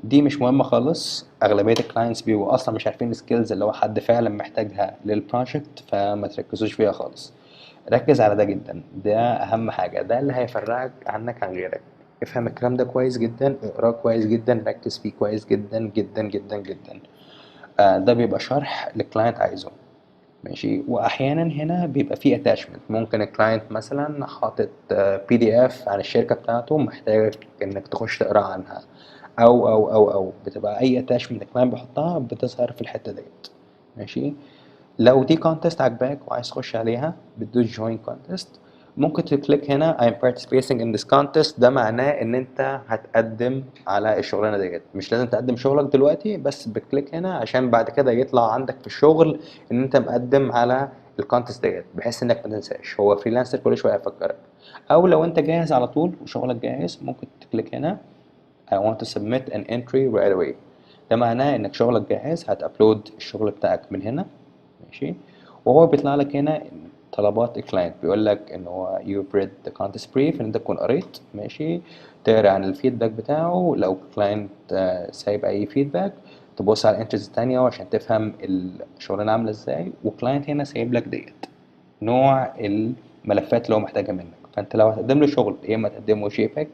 دي مش مهمة خالص. أغلبية الكلاينتس بيبقوا أصلا مش عارفين السكيلز اللي هو حد فعلا محتاجها للبروجكت، فما تركزوش فيها خالص. ركز على ده جدا، ده أهم حاجة، ده اللي هيفرقك عنك عن غيرك. افهم الكلام ده كويس جدا، اقراه كويس جدا، ركز فيه كويس جدا جدا جدا جدا. ده بيبقى شرح للكلاينت عايزه. ماشي. واحيانا هنا بيبقى فيه اتاشمنت، ممكن الكلاينت مثلا حاطط بي دي اف عن الشركه بتاعته، محتاج انك تخش تقرا عنها، او بتبقى اي اتاشمنت الكلاينت بيحطها بتظهر في الحته ديت. ماشي. لو دي كونتست عجباك وعايز تخش عليها بتدوس جوين كونتست. ممكن تكليك هنا I'm participating in this contest، ده معناه ان انت هتقدم على الشغلانه ديت. مش لازم تقدم شغلك دلوقتي، بس بتكليك هنا عشان بعد كده يطلع عندك في الشغل ان انت مقدم على الكونتست ديت، بحيث انك ما تنساش. هو فريلانسر كل شويه هيفكرك. او لو انت جاهز على طول وشغلك جاهز ممكن تكليك هنا I want to submit an entry right away. ده معناه انك شغلك جاهز، هتابلود الشغل بتاعك من هنا. ماشي. وهو بيطلع لك هنا طلبات الكلاينت، بيقول لك ان هو you read the contest brief، ان انت تكون قريت. ماشي. تقرا عن الفيدباك بتاعه، لو الكلاينت سايب اي فيدباك تبص على الانترز التانية عشان تفهم الشغلانة عاملة ازاي. وكلاينت هنا سايب لك ديت نوع الملفات اللي هو محتاجها منك. فانت لو هتقدم له شغل، يا اما تقدمه جي بيج،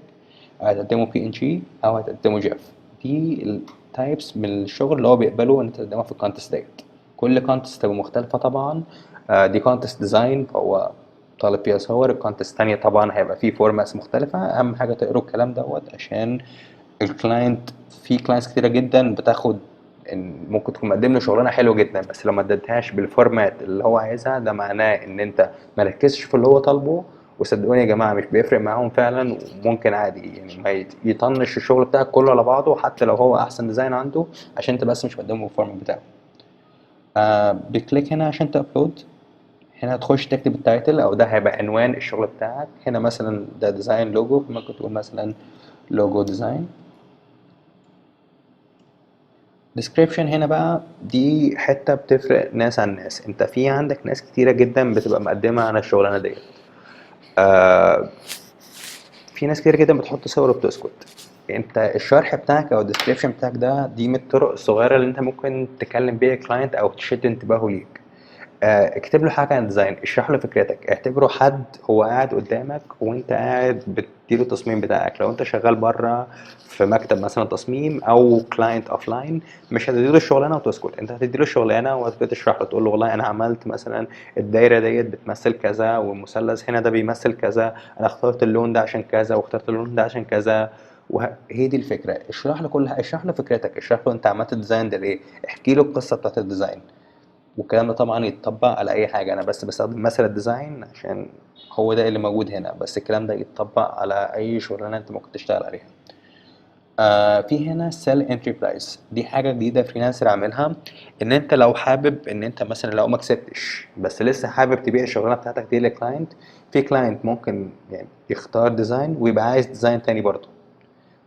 هتقدمه بي ان جي، او هتقدمه جيف. دي التايبس من الشغل اللي هو بيقبله ان انت تقدمها في الكونتست ديت. كل كونتست تبقى مختلفة طبعا. دي كونتست ديزاين فهو طالب فيها صور، الكونتست تانية طبعا هيبقى فيه فورماتس مختلفة. اهم حاجة تقروا الكلام دوت عشان الكلاينت، في كلاينتس كتيرة جدا بتاخد إن ممكن تكون مقدم له شغلانه حلوه جدا، بس لو ما اديتهاش بالفورمات اللي هو عايزها ده معناه ان انت ما ركزتش في اللي هو طالبه. وصدقوني يا جماعه مش بيفرق معاهم فعلا، وممكن عادي يعني ما يطنش الشغل بتاعك كله على بعضه حتى لو هو احسن ديزاين عنده، عشان انت بس مش مقدمه بالفورمات بتاعه. بكليك هنا عشان تابلود. هنا هتخش تكتب التايتل، او ده هيبقى عنوان الشغل بتاعك. هنا مثلا ده ديزاين لوجو، ممكن تقول مثلا لوجو ديزاين. description هنا بقى دي حتة بتفرق ناس عن ناس. انت في عندك ناس كتيرة جدا بتبقى مقدمة على الشغلانة ديت. آه في ناس كتير جدا بتحط صور وبتسكت. انت الشرح بتاعك او الديسكريبشن بتاعك ده دي من الطرق الصغيرة اللي انت ممكن تكلم بيها كلاينت او تشد انتباهه ليك. اكتب له حاجة عن الديزاين، اشرح له فكرتك، اعتبره حد هو قاعد قدامك وانت قاعد بتديله التصميم بتاعك. لو انت شغال بره في مكتب مثلا تصميم او كلاينت اوف لاين، مش هتديله الشغلانه وتسكت، انت هتديله الشغلانه وهتبتدي تشرح له، تقول له والله انا عملت مثلا الدايره ديت بتمثل كذا، والمثلث هنا ده بيمثل كذا، انا اخترت اللون ده عشان كذا، واخترت اللون ده عشان كذا. وهي دي الفكره. اشرح له كل حاجه، اشرح له فكرتك، اشرح له انت عملت الديزاين ده ليه، احكي له القصه بتاعت الديزاين. والكلام ده طبعا يتطبق على اي حاجه، انا بس بستخدم مثل الديزاين عشان هو ده اللي موجود هنا، بس الكلام ده يتطبق على اي شغلانه انت ممكن تشتغل عليها. في هنا سيل انتري برايس، دي حاجه جديده فريلانسر عاملها. ان انت لو حابب ان انت مثلا لو ما كسبتش بس لسه حابب تبيع الشغلانه بتاعتك دي لكلاينت، في كلاينت ممكن يعني يختار ديزاين ويبقى عايز ديزاين تاني برضه.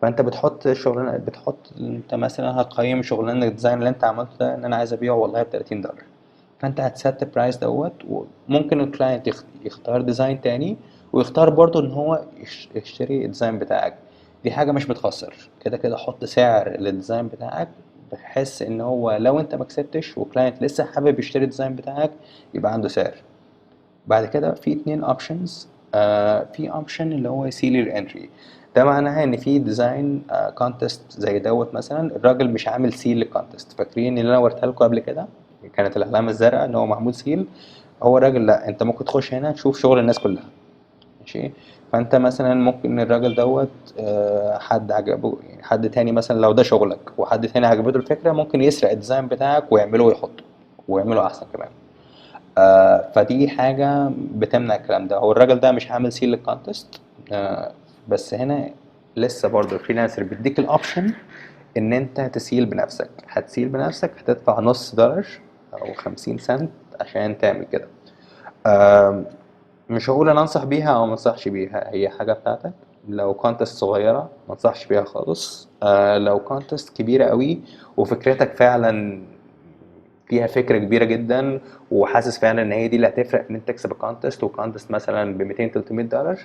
فانت بتحط شغلانه، بتحط انت مثلا هتقيم شغلانه الديزاين اللي انت عملته ده ان انا عايز ابيعه والله ب $30. فانت هتسات البرايس دوت. وممكن الكلاينت يختار ديزاين تاني، ويختار برضو ان هو يشتري الديزاين بتاعك. دي حاجة مش بتخسر، كده كده حط سعر للديزاين بتاعك، بحيث ان هو لو انت ما كسبتش وكلاينت لسه حابب يشتري الديزاين بتاعك يبقى عنده سعر. بعد كده في اتنين اوبشنز. في اوبشن اللي هو سيلر انتري، ده معناها ان في ديزاين كونتست زي دوت. مثلا الراجل مش عامل سيل للكونتست، فاكرين اللي انا وريتها لكم قبل كده كانت العلامه الزرقاء ان هو معمول سيل. هو الراجل لا، انت ممكن تخش هنا تشوف شغل الناس كلها. ماشي. فانت مثلا ممكن الراجل دوت حد عجبه، يعني حد تاني مثلا لو ده شغلك وحد تاني عجبته الفكره، ممكن يسرق الديزاين بتاعك ويعمله ويحطه ويعمله احسن كمان. فدي حاجة بتمنع الكلام ده. هو الراجل ده مش عامل سيل للكونتست. بس هنا لسه برضه الفريلانسر بيديك الاوبشن ان انت تسيل بنفسك. هتسيل بنفسك هتدفع نص دولار او 50 سنت عشان تعمل كده. آم، مش هقول انا انصح بيها او ما انصحش بيها، هي حاجة بتاعتك. لو كونتست صغيرة ما انصحش بيها خالص. لو كونتست كبيرة قوي وفكرتك فعلا فيها فكرة كبيرة جدا، وحاسس فعلا ان هي دي اللي هتفرق ان انت تكسب الكونتست، وكونتست مثلا ب 200 $300،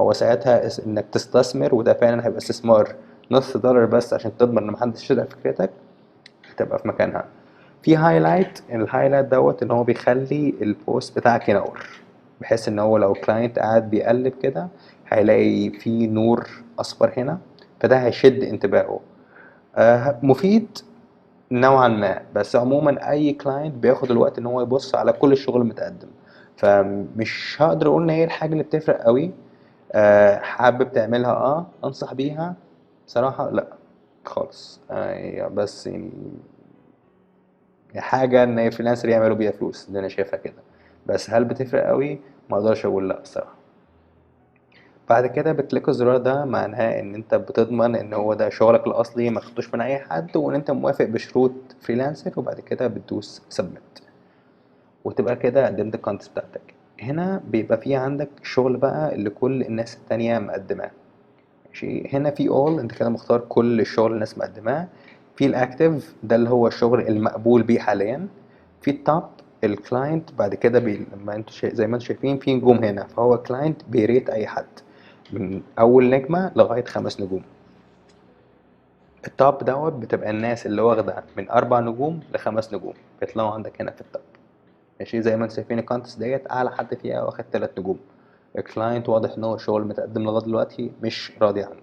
هو ساعتها انك تستثمر، وده فعلا هيبقى استثمار نص دولار بس عشان تضمن ان محدش يسرق فكرتك، هتبقى في مكانها. في هايلايت، الهايلايت دوت ان هو بيخلي البوست بتاعك ينور، بحيث ان هو لو كلاينت قاعد بيقلب كده هيلاقي في نور اصفر هنا، فده هيشد انتباهه. مفيد نوعا ما، بس عموما اي كلاينت بياخد الوقت ان هو يبص على كل الشغل المتقدم، فمش هقدر اقول ان هي الحاجه اللي بتفرق قوي. حابب تعملها، انصح بيها بصراحه لا خالص. بس يعني حاجه ان فريلانسر يعملوا بيها فلوس، دي انا شايفها كده. بس هل بتفرق قوي؟ ما اقدرش اقول لا الصراحه. بعد كده بتكليك الزرار ده، معناه ان انت بتضمن ان هو ده شغلك الاصلي ما خدتوش من اي حد، وان انت موافق بشروط فريلانسر، وبعد كده بتدوس سبميت، وتبقى كده قدمت الكونتنت بتاعتك. هنا بيبقى في عندك شغل بقى اللي كل الناس التانية مقدماه. ماشي، هنا في all انت كده مختار كل الشغل الناس مقدماه. في الاكتف ده اللي هو الشغل المقبول بيه حاليا. في التوب الكلاينت، بعد كده لما انتوا زي ما انتوا شايفين في نجوم هنا، فهو كلاينت بيريت اي حد من اول نجمة لغاية 5 نجوم. التوب دوت بتبقى الناس اللي واخدة من 4 نجوم ل5 نجوم، بيطلعوا عندك هنا في التوب. ماشي، زي ما انتوا شايفين الكونتست ديت اعلى حد فيها واخد 3 نجوم. الكلاينت واضح ان هو شغل متقدم لغايه دلوقتي مش راضي عنه.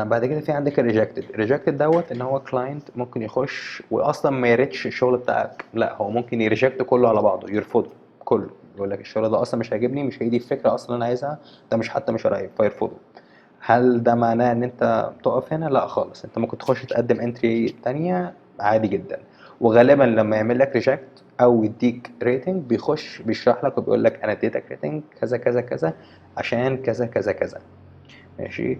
بعد كده في عندك الريجكتد دوت ان هو كلاينت ممكن يخش واصلا ما يريتش الشغل بتاعك، لا هو ممكن يريجكت كله على بعضه، يرفضه كله، يقول لك الشغل ده اصلا مش هيعجبني، مش هي دي الفكره اصلا انا عايزها، ده مش حتى مش قريب، فيرفضه. هل ده معناه ان انت تقف هنا؟ لا خالص، انت ممكن تخش تقدم انتري تانية عادي جدا. وغالبا لما يعمل لك ريجكت او يديك ريتنج بيخش بيشرح لك وبيقول لك انا اديتك ريتنج كذا كذا كذا عشان كذا كذا كذا. ماشي.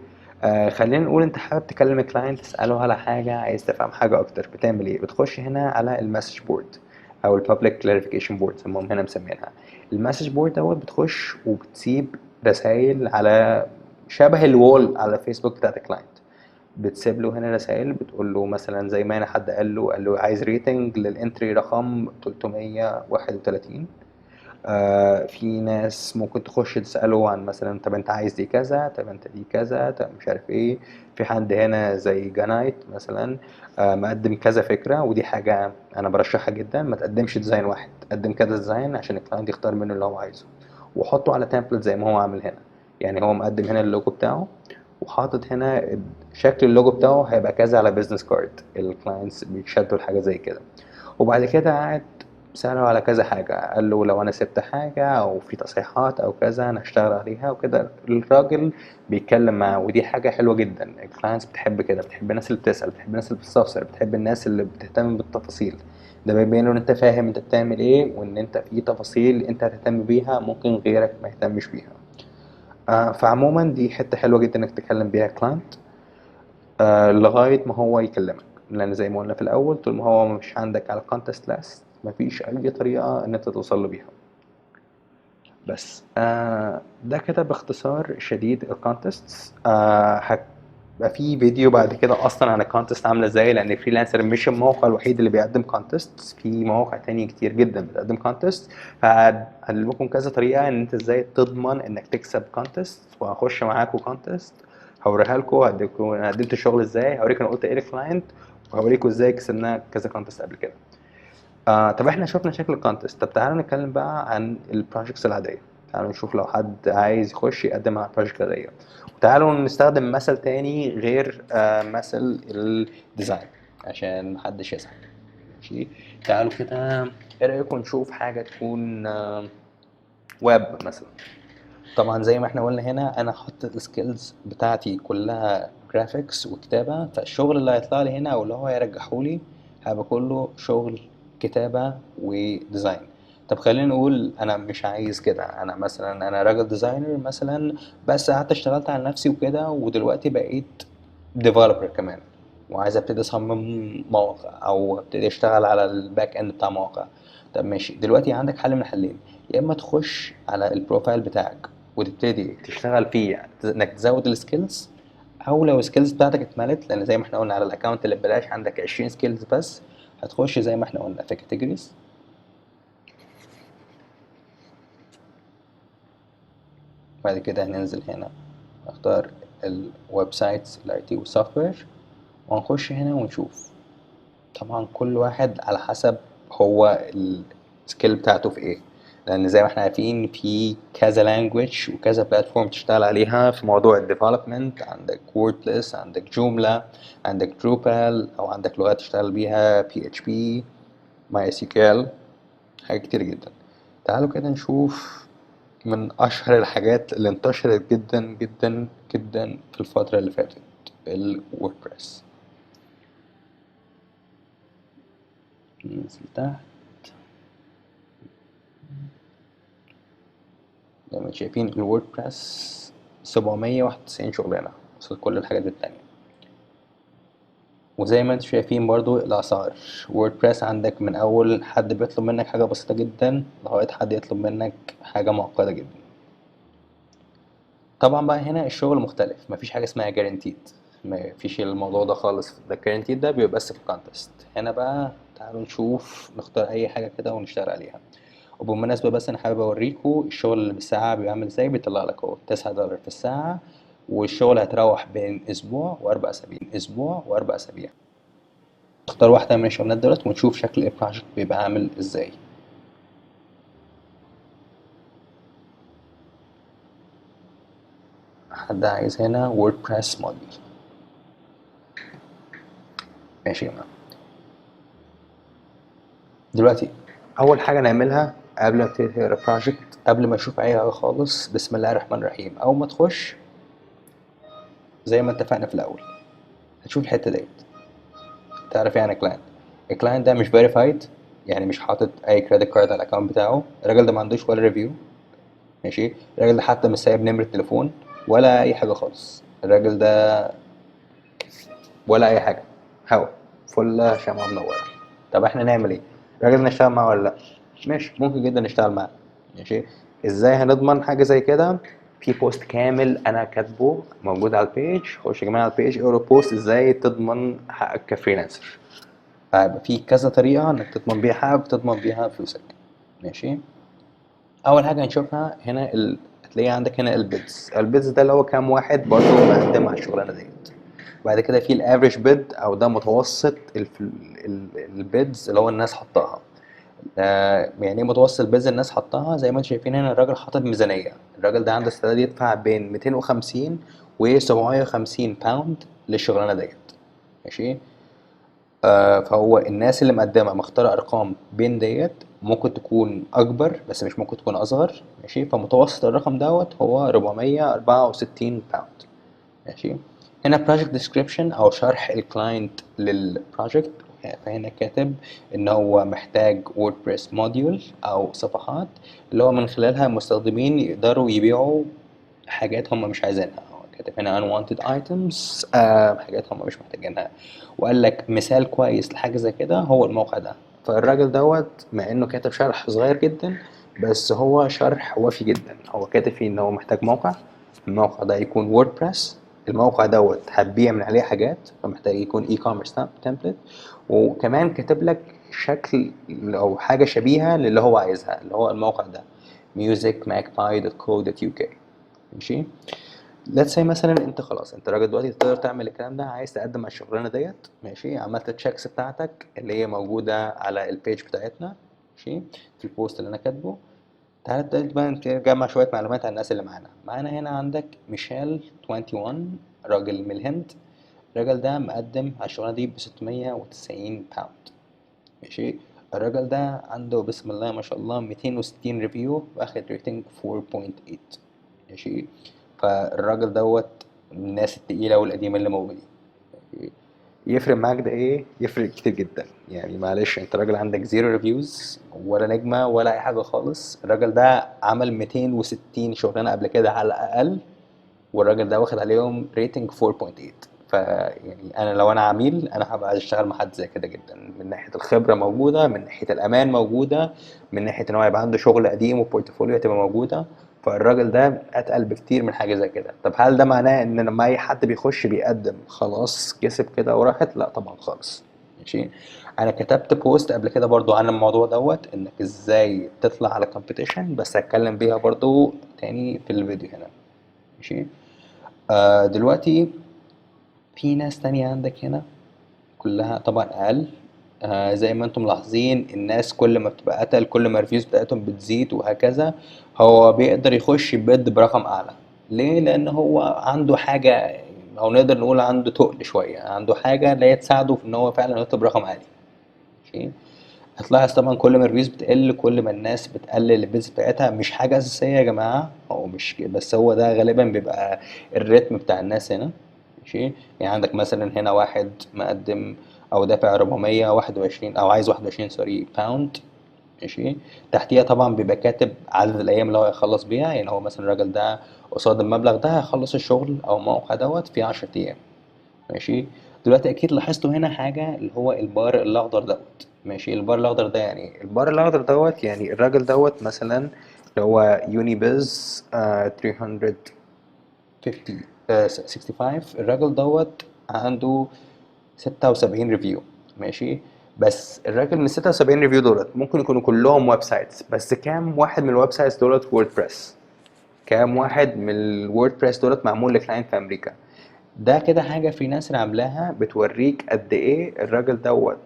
خلينا نقول انت حابب تكلم الكلاينت تساله على حاجه، عايز تفهم حاجه اكتر، بتعمل ايه؟ بتخش هنا على المسج بورد او البابليك كلاريفيكيشن بورد هم هنا مسمينها. المسج بورد دوت بتخش وبتسيب رسائل على شبه الوول على فيسبوك بتاعت الكلاينت. بتسيب له هنا رسائل بتقول له مثلا زي ما هنا حد قال له عايز ريتنج للانتري رقم 331. في ناس ممكن تخش تسأله عن مثلا طب انت عايز دي كذا، طب انت دي كذا، طب مش عارف ايه. في حد هنا زي جانايت مثلا مقدم كذا فكرة، ودي حاجة انا برشحها جدا. ما تقدمش ديزاين واحد، قدم كذا ديزاين عشان الكلاينت يختار منه اللي هو عايزه، وحطه على تمبلت زي ما هو عامل هنا. يعني هو مقدم هنا اللوجو بتاعه، وحاطط هنا شكل اللوجو بتاعه هيبقى كذا على بيزنس كارد، الكلاينتس بيشدوا الحاجة زي كده. وبعد كده قاعد سأله على كذا حاجة، قال له لو أنا سبت حاجة أو في تصحيحات أو كذا أنا هشتغل عليها وكده. الراجل بيتكلم معاه، ودي حاجة حلوة جدا. الكلاينتس بتحب كده، بتحب الناس اللي بتسأل، بتحب الناس اللي بتستفسر، بتحب الناس اللي بتهتم بالتفاصيل. ده بيبين إن أنت فاهم أنت بتعمل إيه، وإن أنت في تفاصيل أنت هتهتم بيها ممكن غيرك ما يهتمش بيها. فعموما دي حتة حلوة جدا إنك تتكلم بيها كلاينت لغاية ما هو يكلمك. لأن زي ما قلنا في الأول، طول ما هو مش عندك على الكونتست لاست مفيش أي طريقة إن أنت توصل له بيها. بس ده كده باختصار شديد الكونتست. هيبقى في فيديو بعد كده أصلا عن الكونتست عاملة ازاي، لأن فريلانسر مش الموقع الوحيد اللي بيقدم كونتست، في مواقع تانية كتير جدا بتقدم كونتست. فهعلمكم كذا طريقة إن أنت ازاي تضمن إنك تكسب كونتست، وهخش معاكم كونتست هوريها لكم، هديكم انا قدمت الشغل ازاي، هوريك انا قلت ايه للكلاينت، وهوريكم ازاي كسبنا كذا كونتست قبل كده. طب احنا شفنا شكل الكونتست، طب تعالوا نتكلم بقى عن البروجكتس العاديه. تعالوا نشوف لو حد عايز يخش يقدم على البروجكت العاديه. وتعالوا نستخدم مثل تاني غير مثل الديزاين عشان محدش يزعل. ماشي، تعالوا كده ايه رايكم نشوف حاجه تكون ويب مثلا. طبعا زي ما احنا قلنا هنا انا حاطط السكيلز بتاعتي كلها جرافيكس وكتابة، فالشغل اللي هيطلع لي هنا او اللي هو هيرجحه لي هيبقى كله شغل كتابة وديزاين. طب خلينا نقول انا مش عايز كده، انا مثلا انا راجل ديزاينر مثلا، بس قعدت اشتغلت على نفسي وكده ودلوقتي بقيت ديفلوبر كمان، وعايز ابتدي اصمم مواقع او ابتدي اشتغل على الباك اند بتاع مواقع. طب ماشي، دلوقتي عندك حل من الحلين. يا اما تخش على البروفايل بتاعك وتبتدي تشتغل فيه، يعني انك تزود السكيلز، او لو السكيلز بتاعتك اتملت، لان زي ما احنا قلنا على الاكونت اللي ببلاش عندك 20 سكيلز بس، هتخش زي ما احنا قلنا في كاتيجوريز. بعد كده هننزل هنا نختار الويب سايتس الاي تي والسوفت وير، وهنخش هنا ونشوف. طبعا كل واحد على حسب هو السكيل بتاعته في ايه، لان زي ما احنا عارفين في كذا لانجويج وكذا بلاتفورم تشتغل عليها في موضوع الديفلوبمنت. عندك ووردبريس، عندك جوملا، عندك دروبال، او عندك لغات تشتغل بيها بي اتش بي، ماي اس كيو ال، حاجات كتير جدا. تعالوا كده نشوف من اشهر الحاجات اللي انتشرت جدا جدا جدا في الفترة اللي فاتت، الووردبريس. ننزل تحت زي ما شايفين الووردبريس 791 شغلانة قصاد كل الحاجات التانية. وزي ما انتم شايفين برضو الأسعار، ووردبريس عندك من أول حد بيطلب منك حاجة بسيطة جدا لغاية حد يطلب منك حاجة معقدة جدا. طبعا بقى هنا الشغل مختلف، مفيش حاجة اسمها جارانتيد، مفيش الموضوع ده خالص. ده الجارانتيد ده بيبقى بس في الكونتست. هنا بقى تعالوا نشوف نختار أي حاجة كده ونشتغل عليها. وبالمناسبة بس أنا حابب أوريكوا الشغل اللي بالساعة بيعمل ازاي. بيطلع لك اهو $9 في الساعة، والشغل هيتراوح بين أسبوع وأربع أسابيع، أسبوع وأربع أسابيع. نختار واحدة من الشغلانات دولت ونشوف شكل البروجكت بيبقى عامل ازاي. حد عايز هنا ووردبريس موديل، ماشي يا جماعة. دلوقتي أول حاجة نعملها قبل ما تبتدي تقرا بروجكت، قبل ما تشوف أي حاجة خالص، بسم الله الرحمن الرحيم. أول ما تخش زي ما اتفقنا في الأول هتشوف الحتة ديت، تعرف يعني كلاينت. الكلاينت ده مش فيريفايد، يعني مش حاطط اي كريدت كارد على الاكونت بتاعه. الراجل ده ما عندوش ولا ريفيو، ماشي. الراجل ده حتى مش سايب نمرة تليفون ولا اي حاجة خالص. الراجل ده ولا اي حاجة، هوا فل شمعة منورة. طب احنا نعمل ايه؟ الراجل ده نشتغل معاه ولا لا؟ ماشي، ممكن جدا نشتغل معاه، ماشي. ازاي هنضمن حاجة زي كده؟ في بوست كامل انا كاتبه موجود على البيج. خش يا جماعة على البيج اقرا بوست ازاي تضمن حقك كفريلانسر. فيبقى في كذا طريقة انك تضمن بيها حقك وتضمن بيها فلوسك، ماشي. اول حاجة هنشوفها هنا هتلاقي عندك هنا البيدز ده اللي هو كام واحد برضه مقدم على الشغلانة ديت. بعد كده في الافريج بيد او ده متوسط البيدز اللي هو الناس حطاها. يعني ايه متوسط البيدز الناس حطاها؟ زي ما انتم شايفين هنا الراجل حاطط ميزانية. الراجل ده عنده استعداد يدفع بين 250 و 750 باوند للشغلانة ديت، ماشي. فهو الناس اللي مقدمة مختارة أرقام بين ديت، ممكن تكون أكبر بس مش ممكن تكون أصغر، ماشي. فمتوسط الرقم دوت هو 464 باوند، ماشي. هنا project description أو شرح الكلاينت للبروجكت. فهنا كاتب إن هو محتاج ووردبريس موديول أو صفحات اللي هو من خلالها المستخدمين يقدروا يبيعوا حاجات هم مش عايزينها. هو كاتب هنا unwanted items، حاجات هم مش محتاجينها. وقال لك مثال كويس لحاجة زي كده هو الموقع ده. فالراجل دوت مع انه كاتب شرح صغير جدا بس هو شرح وافي جدا. هو كاتب فيه ان هو محتاج موقع، الموقع ده يكون ووردبريس، الموقع دوت هتبيع من عليه حاجات فمحتاج يكون اي كوميرس تمبلت، وكمان كاتب لك شكل او حاجة شبيهة للي هو عايزها اللي هو الموقع ده musicmagpie.co.uk، ماشي. let's say مثلا انت خلاص انت راجل دلوقتي تقدر تعمل الكلام ده، عايز تقدم على الشغلانه ديت، ماشي. عملت التشيكس بتاعتك اللي هي موجوده على البيج بتاعتنا، ماشي، في البوست اللي انا كاتبه. تعالى دلوقتي بقى نجمع شويه معلومات عن الناس اللي معانا هنا. عندك ميشيل 21، راجل من الهند. الراجل ده مقدم على الشغلانه دي ب 690 باوند، ماشي. الراجل ده عنده بسم الله ما شاء الله 260 ريفيو واخد ريتنج 4.8، ماشي. فالراجل دوت من الناس التقيلة والقديمة اللي موجودين. يفرق معاك ده ايه؟ يفرق كتير جدا. يعني معلش انت راجل عندك زيرو ريفيوز ولا نجمة ولا اي حاجة خالص. الراجل ده عمل 260 شغلانة قبل كده على الاقل، والراجل ده واخد عليهم ريتنج 4.8. فيعني انا لو انا عميل انا هبقى عايز اشتغل مع حد زي كده جدا، من ناحيه الخبره موجوده، من ناحيه الامان موجوده، من ناحيه ان هو يبقى عنده شغل قديم وبورتفوليو هتبقى موجوده. فالراجل ده اتقل بكتير من حاجه زي كده. طب هل ده معناه ان لما اي حد بيخش بيقدم خلاص كسب كده وراحت؟ لا طبعا خالص، ماشي. انا كتبت بوست قبل كده برضو عن الموضوع دوت انك ازاي تطلع على كومبيتيشن، بس هتكلم بيها برضو تاني في الفيديو هنا، ماشي. دلوقتي في ناس تانية عندك هنا كلها طبعا اقل. زي ما انتم ملاحظين الناس كل ما بتبقى اتقل كل ما الريفيوز بتاعتهم بتزيد وهكذا. هو بيقدر يخش يبد برقم اعلى. ليه؟ لان هو عنده حاجة، او نقدر نقول عنده تقل شوية، عنده حاجة اللي هي تساعده في ان هو فعلا يطلب رقم عالي. ماشي. هتلاحظ طبعا كل ما الريفيوز بتقل كل ما الناس بتقلل البيز بتاعتها. مش حاجة أساسية يا جماعة، هو مش بس هو ده غالبا بيبقى الريتم بتاع الناس هنا. ماشي. يعني عندك مثلا هنا واحد مقدم أو دافع 421 أو عايز 21 سوري باوند. ماشي. تحتيها طبعا بيبقى كاتب عدد الأيام اللي هو هيخلص بيها. يعني هو مثلا الراجل ده قصاد المبلغ ده هيخلص الشغل أو الموقع دوت في 10 أيام. ماشي. دلوقتي اكيد لاحظتوا هنا حاجه اللي هو البار الاخضر دوت. ماشي. البار الاخضر ده يعني البار الاخضر دوت يعني الراجل دوت مثلا اللي هو يونيبيز 350 65. الراجل دوت عنده 76 ريفيو. ماشي. بس الراجل من 76 ريفيو دولت ممكن يكونوا كلهم ويب سايتس، بس كام واحد من الويب سايتس دولت ووردبريس؟ كام واحد من الووردبريس دولت معمول لكلاينت في امريكا؟ ده كده حاجة فريلانسر عاملاها بتوريك قد ايه الراجل دوت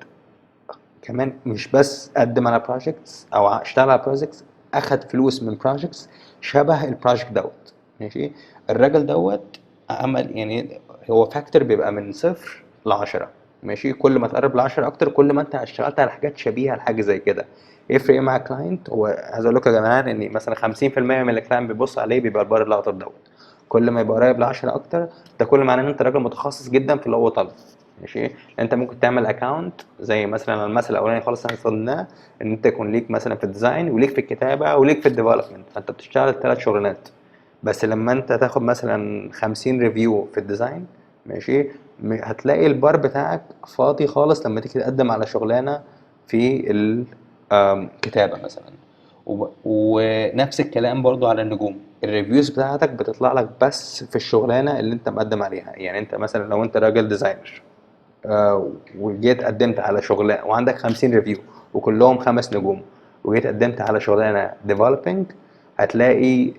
كمان مش بس قدم على بروجكتس او اشتغل على بروجكتس، اخد فلوس من بروجكتس شبه البروجكت دوت. ماشي. الراجل دوت عمل يعني هو فاكتور بيبقى من 0 ل10. ماشي. كل ما تقرب ل10 اكتر كل ما انت اشتغلت على حاجات شبيهة لحاجة زي كده. يفرق ايه مع الكلاينت؟ هو عايز اقول لكم يا جماعة ان مثلا 50% من الكلاينت بيبص عليه بيبقى البار الاخضر دوت. كل ما يبقى قريب ل10 اكتر ده كل معناه ان انت راجل متخصص جدا في اللي هو طالبه. ماشي. انت ممكن تعمل اكونت زي مثلا المثل الاولاني خالص احنا استخدمناه، ان انت يكون ليك مثلا في الديزاين وليك في الكتابه وليك في الديفلوبمنت، فانت بتشتغل الثلاث شغلانات. بس لما انت تاخد مثلا 50 ريفيو في الديزاين، ماشي، هتلاقي البار بتاعك فاضي خالص لما تيجي تقدم على شغلانه في الكتابه مثلا. ونفس الكلام برضو على النجوم. الريفيوز بتاعتك بتطلع لك بس في الشغلانه اللي انت مقدم عليها. يعني انت مثلا لو انت راجل ديزاينر وجيت قدمت على شغلانه وعندك 50 ريفيو وكلهم 5 نجوم، وجيت قدمت على شغلانه ديفلوبينج، هتلاقي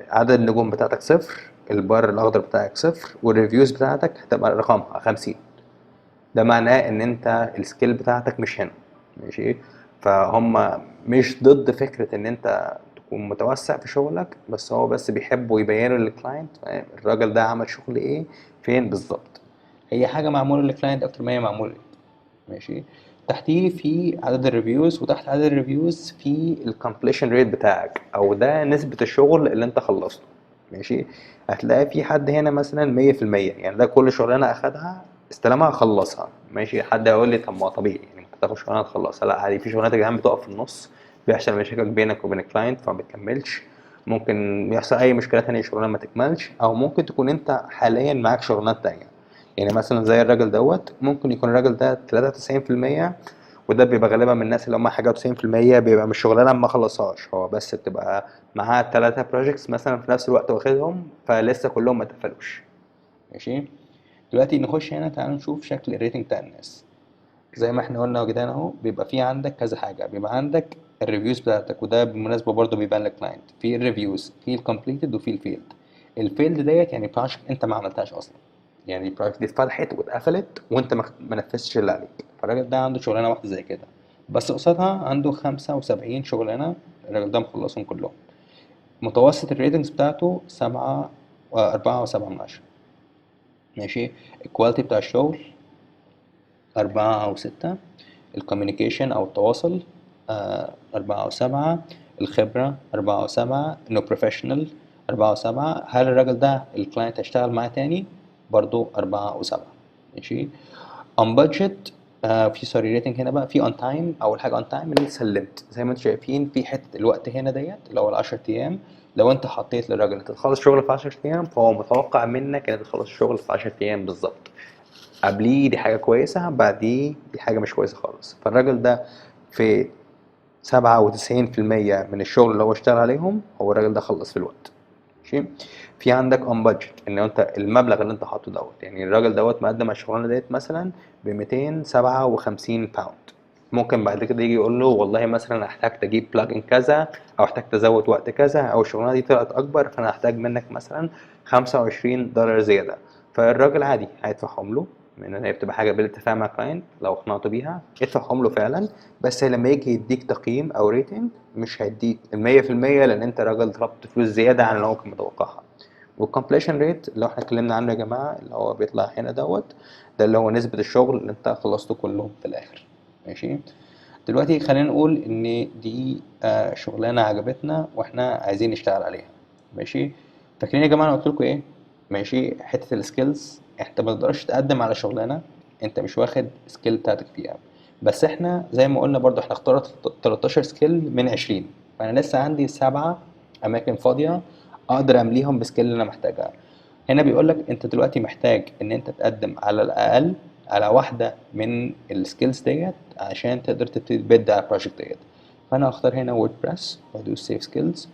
عدد النجوم بتاعتك 0، البار الاخضر بتاعك 0، والريفيوز بتاعتك هتبقى رقمها 50. ده معناه ان انت السكيل بتاعتك مش هنا. ماشي. فهم مش ضد فكرة ان انت تكون متوسع في شغلك، بس هو بس بيحبوا يبينوا للكلاينت الراجل ده عمل شغل ايه فين بالظبط. هي حاجة معمولة للكلاينت اكتر ما هي معمولة ليك. ماشي. تحتيه في عدد الريفيوز، وتحت عدد الريفيوز في الكومبليشن ريت بتاعك، او ده نسبة الشغل اللي انت خلصته. ماشي. هتلاقي في حد هنا مثلا 100%، يعني ده كل شغلانة اخدها استلمها خلصها. ماشي. حد هيقول لي طب ما طبيعي يعني ممكن تاخد شغلانة تخلصها. لا عادي، في شغلانات يا جدعان بتقف في النص، بيحصل مشاكل بينك وبين الكلاينت فما بتكملش. ممكن يحصل اي مشكلة تانية شغلانة ما تكملش، او ممكن تكون انت حاليا معاك شغلانات تانية. يعني مثلا زي الراجل دوت ممكن يكون الراجل ده 93%، وده بيبقى غالبا من الناس اللي هم حاجة 90% بيبقى مش شغلانة ما خلصهاش، هو بس بتبقى معاه 3 بروجيكتس مثلا في نفس الوقت واخدهم فلسه كلهم ما اتقفلوش. ماشي. دلوقتي نخش هنا تعالوا نشوف شكل الريتنج بتاع الناس. زي ما احنا قلنا يا جدعان اهو بيبقى في عندك كذا حاجة. بيبقى عندك الريفيوز بتاعتك، وده بالمناسبة برضه بيبان للكلاينت في الريفيوز، في الكومبليتد وفي الفيلد. الفيلد ديت يعني بروجكت انت ما عملتهاش اصلا، يعني البروجكت دي اتفتحت واتقفلت وانت ما نفذتش اللي عليك. فالراجل ده عنده شغلانه واحده زي كده، بس قصادها عنده 75 شغلانه الراجل ده مخلصهم كلهم. متوسط الريتنجز بتاعته 4.7 من 10. ماشي. الكواليتي بتاع الشغل 4 أو 6. الكوميونيكيشن أو التواصل 4 أو 7. الخبرة 4 أو 7. إنه بروفيشنال 4 أو 7. هل الراجل ده الكلاينت هيشتغل معاه تاني؟ برضو 4 أو 7. ماشي. on budget في سوري ريتنج هنا بقى في on time. أول حاجة on time اللي سلمت زي ما انتم شايفين في حتة الوقت هنا ديت اللي هو ال10 أيام. لو انت حطيت للراجل انت تخلص شغل في 10 أيام فهو متوقع منك انك تخلص الشغل في 10 أيام بالظبط. قبليه دي حاجة كويسة، بعديه دي حاجة مش كويسة خالص. فالراجل ده في 97% من الشغل اللي هو اشتغل عليهم هو الراجل ده خلص في الوقت. ماشي. في عندك اون بادجت ان انت المبلغ اللي انت حاطه دوت، يعني الراجل دوت مقدم على الشغلانه ديت مثلا ب 257 باوند. ممكن بعد كده يجي يقول له والله مثلا هحتاج تجيب بلاجن كذا، او احتاج تزود وقت كذا، او الشغلانه دي طلعت اكبر فانا هحتاج منك مثلا $25 زياده. فالراجل عادي هيدفعهم له، لان هي بتبقى حاجه بالاتفاق مع الكلاينت، لو اقنعته بيها يدفعهم له فعلا. بس لما يجي يديك تقييم او ريتنج مش هيديك ال100%، لان انت راجل طلبت فلوس زياده عن اللي هو كان متوقعها. والكومبليشن ريت اللي هو احنا اتكلمنا عنه يا جماعه، اللي هو بيطلع هنا دوت، ده اللي هو نسبه الشغل اللي انت خلصته كله في الاخر. ماشي. دلوقتي خلينا نقول ان دي شغلانه عجبتنا واحنا عايزين نشتغل عليها. ماشي. فاكرين يا جماعه انا قلت لكم ايه؟ ماشي. حته السكيلز، انت ما تقدرش تقدم على شغلانه انت مش واخد سكيل بتاعتك فيها. بس احنا زي ما قلنا برضو احنا اخترت 13 سكيل من 20، فانا لسه عندي 7 اماكن فاضيه اقدر امليهم بسكيل اللي انا محتاجها. هنا بيقول لك انت دلوقتي محتاج ان انت تقدم على الاقل على واحده من السكيلز ديت عشان تقدر تبتدي تبد على البروجكت ديت. فانا هختار هنا ووردبريس وادوس سيف سكيلز.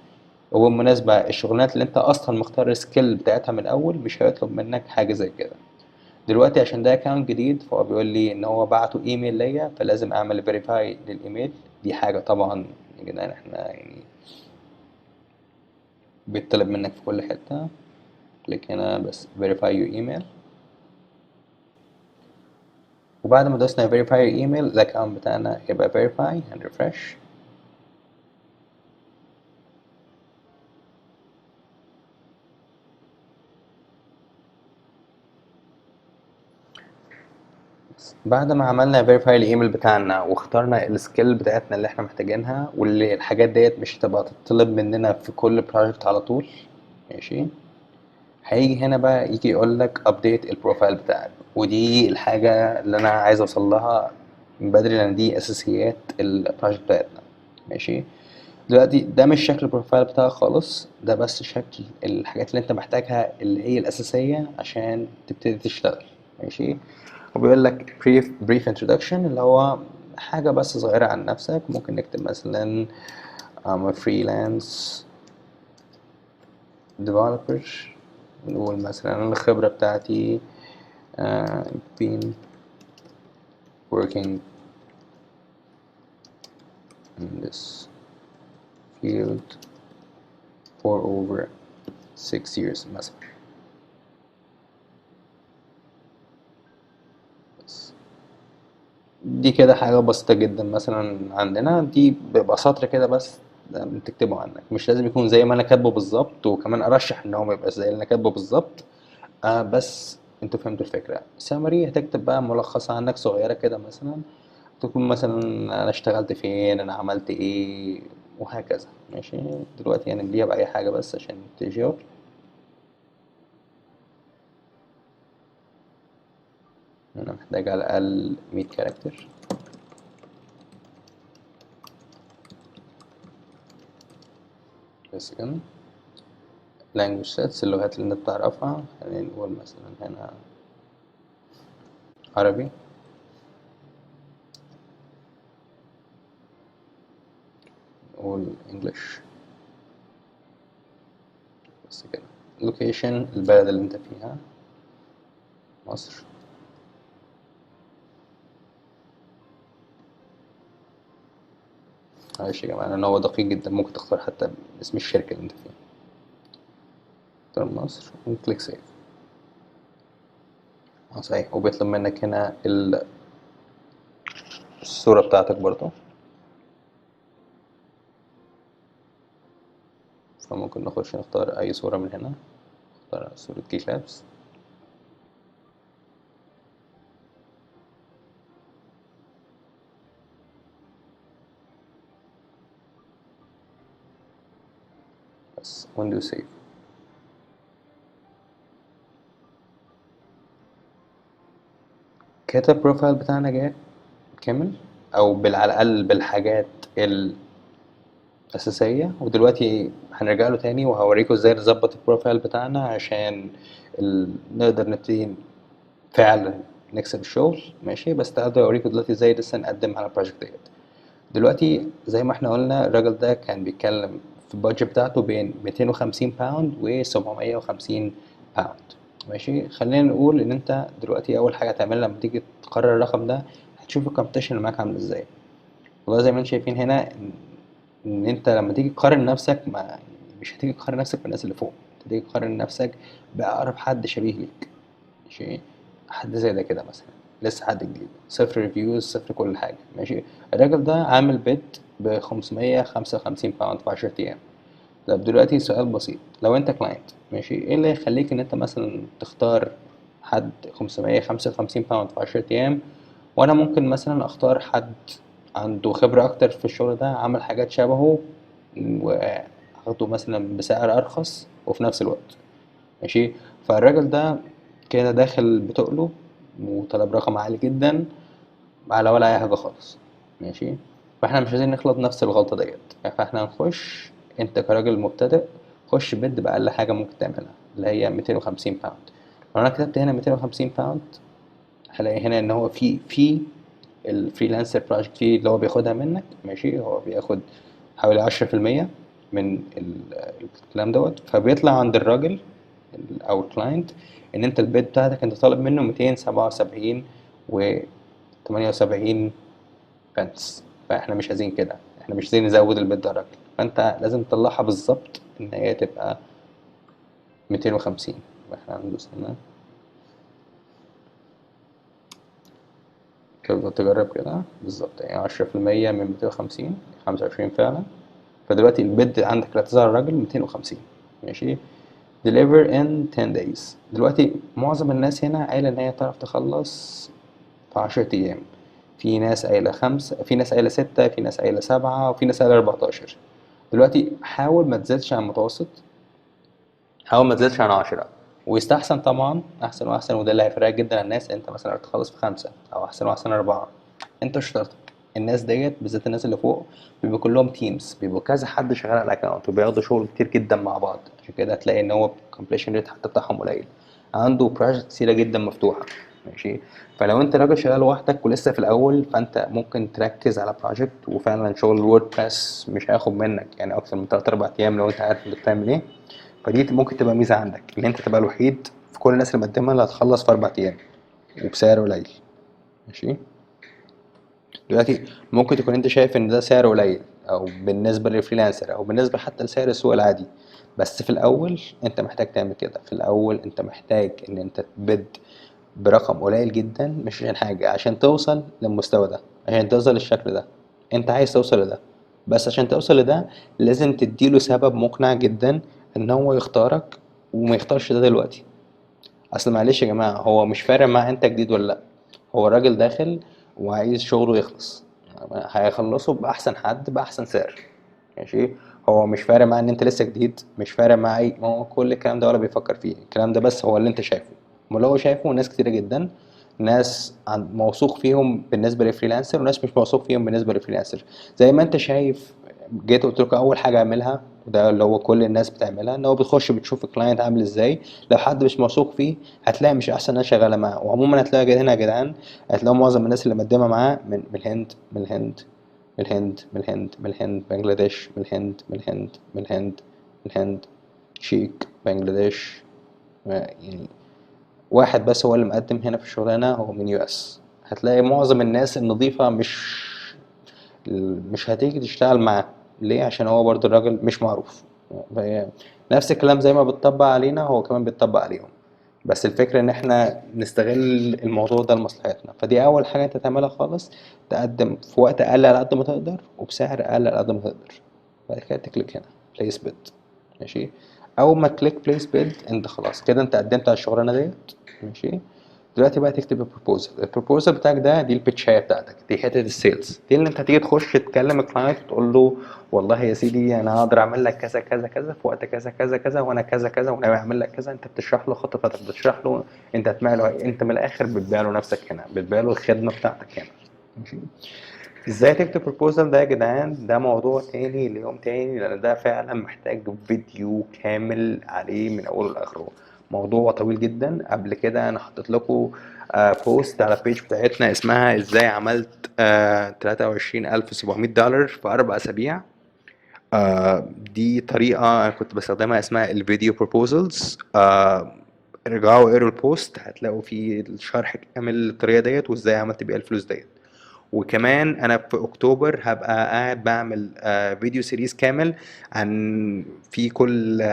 وبالمناسبه الشغلانات اللي انت اصلا مختار السكيل بتاعتها من الاول مش هيطلب منك حاجه زي كده. دلوقتي عشان ده اكونت جديد فهو بيقول لي ان هو بعته ايميل ليا فلازم اعمل فيريفاي للايميل. دي حاجه طبعا يا جدعان احنا يعني بيطلب منك في كل حته. كليك هنا بس verify your email. وبعد ما دوسنا verify your email الاكونت بتاعنا يبقى verify and refresh. بعد ما عملنا verify الايميل بتاعنا واخترنا السكيل بتاعتنا اللي احنا محتاجينها، واللي الحاجات ديت مش هتبقى تطلب مننا في كل بروجكت على طول. ماشي. هيجي هنا بقى يجي يقول لك update البروفايل بتاعك، ودي الحاجة اللي انا عايز اوصل لها من بدري لان دي اساسيات البروجكت بتاعتنا. ماشي. دلوقتي ده مش شكل البروفايل بتاعك خالص، ده بس شكل الحاجات اللي انت محتاجها اللي هي الأساسية عشان تبتدي تشتغل. ماشي. وبيقول لك brief introduction اللي هو حاجة بس صغيرة عن نفسك. ممكن نكتب مثلا I'm a freelance developer. نقول مثلا الخبرة بتاعتي been working in this field for over 6 years مثلا. بس دي كده حاجة بسيطة جدا مثلا عندنا، دي بيبقى سطر كده بس بتكتبه عنك، مش لازم يكون زي ما انا كاتبه بالظبط، وكمان ارشح ان هو ما يبقاش زي اللي انا كاتبه بالظبط. بس انتوا فهمتوا الفكرة. سامري هتكتب بقى ملخص عنك صغيرة كده مثلا، تكون مثلا انا اشتغلت فين، انا عملت ايه، وهكذا. ماشي. دلوقتي هنمليها بأي حاجة بس عشان تجاوب. انا محتاج على الاقل 100 كاركتر بس كده. language sets اللغات اللي انت بتعرفها، خلينا نقول مثلا هنا عربي. نقول English. بس كده. location البلد اللي انت فيها، مصر. معلش يا جماعة لأن هو دقيق جدا، ممكن تختار حتى اسم الشركة اللي انت فيها. اختار مصر وكليك سيف. صحيح. وبيطلب منك هنا الصورة بتاعتك برضو، فممكن نخش نختار أي صورة من هنا. نختار صورة كيك لابس. بس ويندوز سيف. كده البروفايل بتاعنا جاي كامل، أو على الأقل بالحاجات الأساسية. ودلوقتي هنرجع له تاني وهوريكم ازاي نظبط البروفايل بتاعنا عشان نقدر نبتدي فعلا نكسب الشغل. ماشي. بس تعالوا اوريكم دلوقتي ازاي لسه نقدم على البروجكت ديت. دلوقتي زي ما احنا قلنا الراجل ده كان بيتكلم في البادجت بتاعته بين 250 باوند و 750 باوند. ماشي. خلينا نقول ان انت دلوقتي اول حاجه هتعملها لما تيجي تقرر الرقم ده، هتشوف الكومبيتيشن اللي معاك عامل ازاي. والله زي ما انتم شايفين هنا ان انت لما تيجي تقارن نفسك مش هتيجي تقارن نفسك بالناس اللي فوق، انت هتيجي تقارن نفسك بأقرب حد شبيه ليك. ماشي، حد زي ده كده مثلا، لسه حد جديد، صفر ريفيوز، صفر كل حاجة. ماشي، الراجل ده عامل بيد ب 555 باوند في 10 أيام. طب دلوقتي سؤال بسيط، لو انت كلاينت، ماشي، ايه اللي يخليك ان انت مثلا تختار حد 555 باوند في 10 أيام، وانا ممكن مثلا اختار حد عنده خبرة اكتر في الشغل ده، عمل حاجات شبهه، واخده مثلا بسعر ارخص وفي نفس الوقت. ماشي، فالراجل ده كده داخل بتقله وطلب رقم عالي جدا على ولا اي حاجة خالص. ماشي، فاحنا مش عايزين نغلط نفس الغلطة ديت، فاحنا هنخش، انت كراجل مبتدئ خش بيد بأقل حاجة ممكن تعملها اللي هي 250 باوند. لو انا كتبت هنا 250 باوند، هلاقي هنا ان هو في الفريلانسر بروجكت فيه اللي هو بياخدها منك. ماشي، هو بياخد حوالي 10% من الكلام دوت، فبيطلع عند الراجل او الكلاينت ان انت البيد بتاعتك انت طالب منه 277 و 78 بنس. فاحنا مش عايزين كده، احنا مش عايزين نزود البيد ده الراجل، فانت لازم تطلعها بالظبط ان هي تبقى 250. واحنا هندوس هنا كده، تجرب كده بالظبط، يعني 10% من 250 25 فعلا. فدلوقتي البيد عندك لا تظهر الراجل 250. ماشي، deliver in 10 days. دلوقتي معظم الناس هنا قايلة إن هي تعرف تخلص في 10 أيام، في ناس قايلة خمسة، في ناس قايلة ستة، في ناس قايلة سبعة، وفي ناس قايلة 14. دلوقتي حاول ما تزيدش عن المتوسط، حاول ما تزيدش عن 10. ويستحسن طبعا أحسن وأحسن، وده اللي هيفرق جدا عن الناس، أنت مثلا تخلص في خمسة، أو أحسن وأحسن 4. أنت اشترطك. الناس ديت بالذات الناس اللي فوق بيبقوا كلهم تيمز، بيبقوا كذا حد شغال على الاكونت وبياخدوا شغل كتير جدا مع بعض، عشان كده هتلاقي ان هو الكومبليشن ريت حتى بتاعهم قليل، عنده بروجكت كتيره جدا مفتوحه. ماشي، فلو انت راجل شغال لوحدك ولسه في الاول، فانت ممكن تركز على بروجكت، وفعلا شغل الووردبريس مش هياخد منك يعني اكتر من 3 4 ايام لو انت عارف انت بتعمل ايه. فدي ممكن تبقى ميزه عندك، ان انت تبقى الوحيد في كل الناس اللي مقدمه اللي هتخلص في 4 ايام وبسعر قليل. ماشي، دلوقتي ممكن تكون انت شايف ان ده سعر قليل، او بالنسبه للفريلانسر، او بالنسبه حتى لسعر السوق العادي. بس في الاول انت محتاج تعمل كده، في الاول انت محتاج ان انت تبد برقم قليل جدا، مش عشان حاجه، عشان توصل للمستوى ده، عشان توصل للشكل ده. انت عايز توصل لده، بس عشان توصل لده لازم تديله سبب مقنع جدا ان هو يختارك، وما يختارش ده دلوقتي. اصل معلش يا جماعه، هو مش فارق معاه انت جديد ولا لا، هو الراجل داخل وعايز شغله يخلص، هيخلصه باحسن حد باحسن سعر. ماشي، هو مش فارق معاه ان انت لسه جديد، مش فارق معاه ما هو كل الكلام ده ولا بيفكر فيه الكلام ده، بس هو اللي انت شايفه. ما اللي هو شايفه ناس كتيره جدا، ناس موثوق فيهم بالنسبه للفريلانسر، وناس مش موثوق فيهم بالنسبه للفريلانسر. زي ما انت شايف، جيت قلت لكم اول حاجه اعملها، وده اللي هو كل الناس بتعملها، ان هو بتخش بتشوف الكلاينت عامل ازاي. لو حد مش موثوق فيه هتلاقي مش احسن ناس شغاله معاه، وعموما هتلاقي هنا يا جدعان، هتلاقوا معظم الناس اللي مقدمه معاه من الهند، من الهند، بنجلاديش، من الهند، شيك، بنجلاديش. يعني واحد بس هو اللي مقدم هنا في الشغلانه هو من يو اس. هتلاقي معظم الناس النظيفه مش هتيجي تشتغل معاه. ليه؟ عشان هو برضو الراجل مش معروف. فهي نفس الكلام زي ما بتطبق علينا هو كمان بيتطبق عليهم، بس الفكرة ان احنا نستغل الموضوع ده لمصلحتنا. فدي اول حاجة انت تعملها خالص، تقدم في وقت اقل على قد ما تقدر وبسعر اقل على قد ما تقدر. بعد كده تكليك هنا بليس بيد. ماشي، اول ما تكليك بليس بيد انت خلاص كده انت قدمت على الشغلانة ديت. ماشي، دلوقتي بقى تكتب البروبوزل بتاعك ده، دي البيتشايه بتاعتك، دي حته السيلز، دي اللي انت هتيجي تخش تكلم الكلاينت وتقول له والله يا سيدي انا هقدر اعمل لك كذا كذا كذا في وقت كذا كذا كذا، وانا كذا كذا، وانا بعمل لك كذا. انت بتشرح له خطتك، بتشرح له انت هتبيع له إيه. انت من الاخر بتبيع له نفسك هنا، بتبيع له الخدمه بتاعتك هنا. ماشي، ازاي تكتب بروبوزال ده يا جدعان، ده موضوع تاني ليوم تاني، لان ده فعلا محتاج فيديو كامل عليه من اوله لاخره. موضوع طويل جدا. قبل كده انا حطيت لكم بوست على البيج بتاعتنا اسمها ازاي عملت $23,700 في 4 اسابيع. دي طريقة أنا كنت بستخدمها اسمها الفيديو بروبوزلز. ارجعوا اقروا البوست، هتلاقوا فيه الشرح كامل للطريقة ديت وازاي عملت بيها الفلوس ديت. وكمان انا في اكتوبر هبقى قاعد بعمل فيديو سيريز كامل عن في كل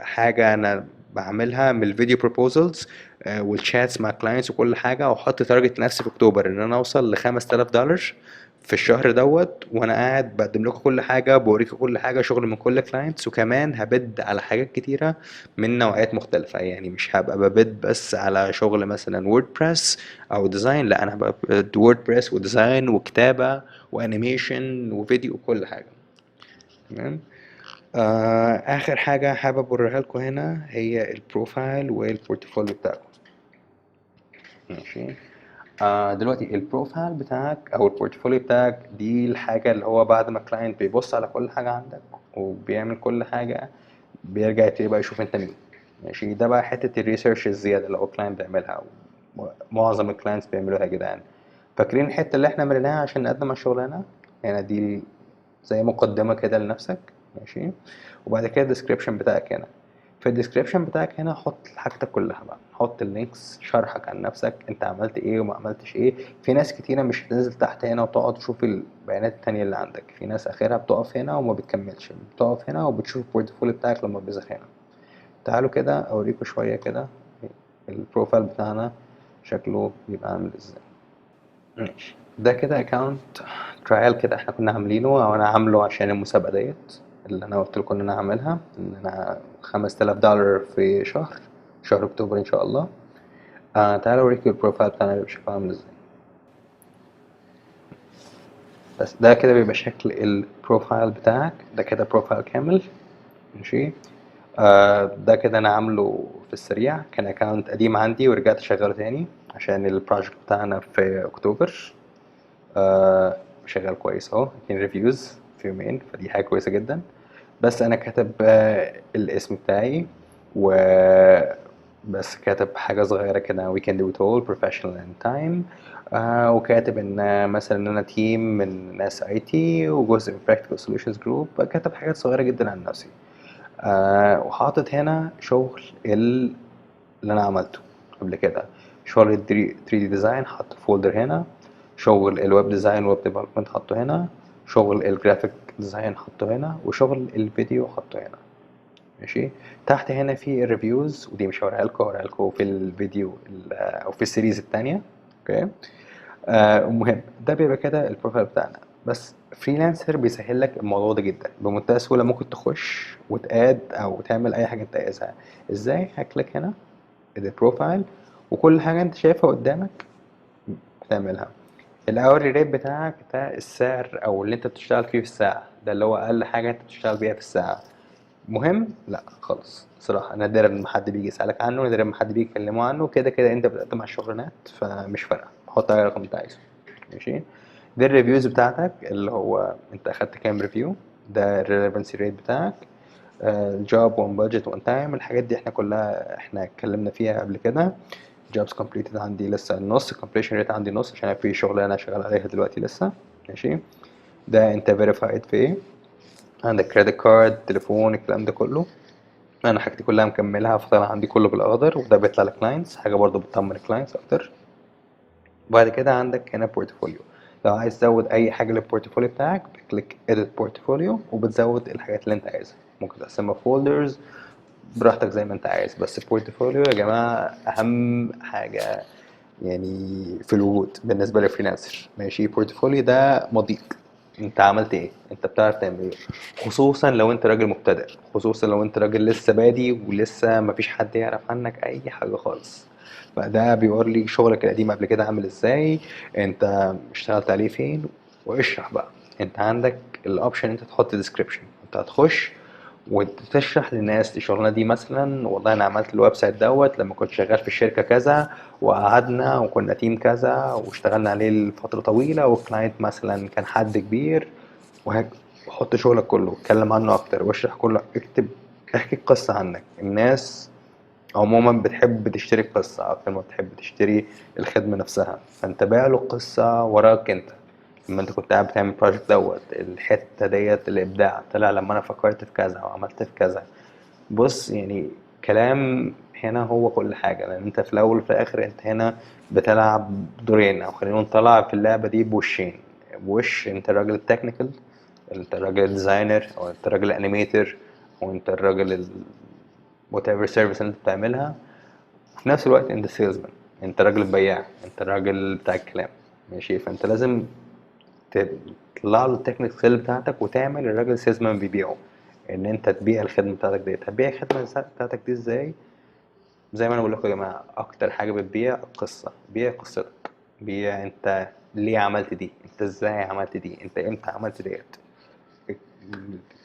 حاجة انا بعملها من الفيديو بروبوزلز والشاتس مع كلاينتس وكل حاجة، واحط تارجت لنفسي في اكتوبر ان انا اوصل ل5000 دولار في الشهر دوت، وانا قاعد بقدم لكم كل حاجة، بوريكم كل حاجة، شغل من كل كلاينتس، وكمان هبد على حاجات كتيرة من نوعيات مختلفة. يعني مش هبقى ببد بس على شغل مثلا ووردبريس او ديزاين، لا انا هبقى ووردبريس وديزاين وكتابة وانيميشن وفيديو وكل حاجة. تمام. اخر حاجة حابب اوريها لكم هنا هي البروفايل والبورتفوليو بتاعكم. ماشي. دلوقتي البروفايل بتاعك او البورتفوليو بتاعك دي الحاجة اللي هو بعد ما الكلاينت بيبص على كل حاجة عندك وبيعمل كل حاجة، بيرجع يبتدي بقى يشوف انت مين. ماشي. ده بقى حتة الريسيرش الزيادة اللي هو الكلاينت بيعملها، معظم الكلاينتس بيعملوها يا جدعان. فاكرين الحتة اللي احنا عملناها عشان نقدم على الشغلانة؟ هنا دي زي مقدمة كده لنفسك. ماشي. وبعد كده الديسكريبشن بتاعك هنا. في الديسكريبشن بتاعك هنا حط حاجتك كلها بقى، حط اللينكس، شرحك عن نفسك، انت عملت ايه وما عملتش ايه. في ناس كتيرة مش هتنزل تحت هنا وتقعد تشوف البيانات التانية اللي عندك، في ناس اخرها بتقف هنا وما بتكملش، بتقف هنا وبتشوف البورتفوليو بتاعك لما بيظهر هنا. تعالوا كده اوريكم شوية كده البروفايل بتاعنا شكله بيبقى عامل ازاي. ماشي. ده كده اكونت ترايل كده احنا كنا عاملينه، او انا عامله عشان المسابقة ديت اللي انا قلت لكم ان انا هعملها، ان انا $5000 في شهر اكتوبر ان شاء الله. تعالوا اوريكم البروفايل بتاعنا بيبقى شكله عامل ازاي. بس ده كده بيبقى شكل البروفايل بتاعك، ده كده بروفايل كامل. ماشي. ده كده انا عامله في السريع، كان اكونت قديم عندي ورجعت اشغله تاني عشان البروجكت بتاعنا في اكتوبر. شغال كويس اهو، 2 ريفيوز في يومين، فدي حاجة كويسة جدا. بس انا كاتب الاسم بتاعي، و بس كاتب حاجة صغيرة كده: we can do it all professional and time. وكاتب ان مثلا ان انا تيم من ناس اي تي وجزء من practical solutions group، كاتب حاجات صغيرة جدا عن نفسي. وحاطط هنا شغل اللي انا عملته قبل كده، شغل ال 3D ديزاين حط فولدر هنا، شغل الويب ديزاين ويب ديفلوبمنت حطه هنا، شغل الجرافيك ديزاين حطه هنا، وشغل الفيديو حطه هنا. ماشي. تحت هنا في الريفيوز، ودي مش هوريها لكم في الفيديو او في السيريز التانية. اوكي. المهم ده بيبقى كده البروفايل بتاعنا. بس فريلانسر بيسهل لك الموضوع ده جدا بمنتهى السهوله، ممكن تخش وتاد او تعمل اي حاجه انت عايزها. ازاي؟ هكليك هنا البروفايل، وكل حاجه انت شايفها قدامك بتعملها. الاوري ريت بتاعك ده السعر او اللي انت بتشتغل فيه في الساعه، ده اللي هو اقل حاجه انت بتشتغل بيها في الساعه. مهم؟ لا خالص صراحه، نادرا ما حد بيجي يسالك عنه، نادرا ما حد بيجي يكلمه عنه، كده كده انت بتقدم على الشغلانات فمش فارقه، حط اي رقم انت عايزه. ماشي. ده الريفيوز بتاعتك اللي هو انت اخدت كام ريفيو، ده الريليفنسي ريت بتاعك، الجوب وان بادجت وان تايم، الحاجات دي احنا كلها احنا اتكلمنا فيها قبل كده. جوبز كومبليتد عندي لسه النص، كومبليشن ريت عندي نص عشان في شغلانه انا شغال عليها دلوقتي لسه. ماشي. ده انت فيريفايد في ايه، عندك كريدت كارد، تليفون، الكلام ده كله. انا حاجتي كلها مكملها، فطلع عندي كله بالاخضر، وده بيطلع لكلاينتس، حاجه برضو بتطمن الكلاينتس اكتر. وبعد كده عندك هنا بورتفوليو، لو عايز تزود اي حاجه للبورتفوليو بتاعك بتكليك edit portfolio وبتزود الحاجات اللي انت عايزها، ممكن تقسمها فولدرز براحتك زي ما انت عايز. بس البورتفوليو يا جماعه اهم حاجه يعني في الوجود بالنسبه للفريلانسر. ماشي. البورتفوليو ده مضيق، انت عملت ايه، انت بتعرف تعمل ايه، خصوصا لو انت راجل مبتدئ، خصوصا لو انت راجل لسه بادي ولسه مفيش حد يعرف عنك اي حاجه خالص. فده بيوري شغلك القديم قبل كده عامل ازاي، انت اشتغلت عليه فين. واشرح بقى، انت عندك الاوبشن انت تحط ديسكريبشن، انت هتخش وتشرح للناس الشغلانه دي، مثلا والله انا عملت الويب سايت دوت لما كنت شغال في الشركه كذا، وقعدنا وكنا تيم كذا واشتغلنا عليه لفتره طويله، والكلاينت مثلا كان حد كبير، وهك. وحط شغلك كله، اتكلم عنه اكتر واشرح كله، اكتب، احكي قصه عنك. الناس عموما بتحب تشتري قصة أكتر ما بتحب تشتري الخدمة نفسها، فأنت باع له قصة وراك أنت. لما أنت كنت قاعد بتعمل البروجكت دوت، الحتة ديت الإبداع طلع لما أنا فكرت في كذا وعملت في كذا. بص يعني كلام هنا هو كل حاجة، لأن أنت في الأول وفي الآخر أنت هنا بتلعب دورين، أو خلينا نطلع في اللعبة دي بوشين. وش أنت الراجل التكنيكال، أنت الراجل الديزاينر، أو أنت الراجل الأنيميتر، أو أنت الراجل whatever service أنت بتعملها. في نفس الوقت أنت سيلزمان، أنت راجل البياع، أنت الراجل بتاع الكلام. ماشي، فأنت لازم تطلع له التكنيك سكيل بتاعتك وتعمل الراجل سيلزمان بيبيعه، ان انت تبيع الخدمه بتاعتك ديت. هتبيع الخدمه بتاعتك دي ازاي؟ زي ما انا بقول لكم يا جماعه، اكتر حاجه بتبيع القصه. بيع قصتك، بيع انت ليه عملت دي، انت ازاي عملت دي، انت امتى عملت ديت.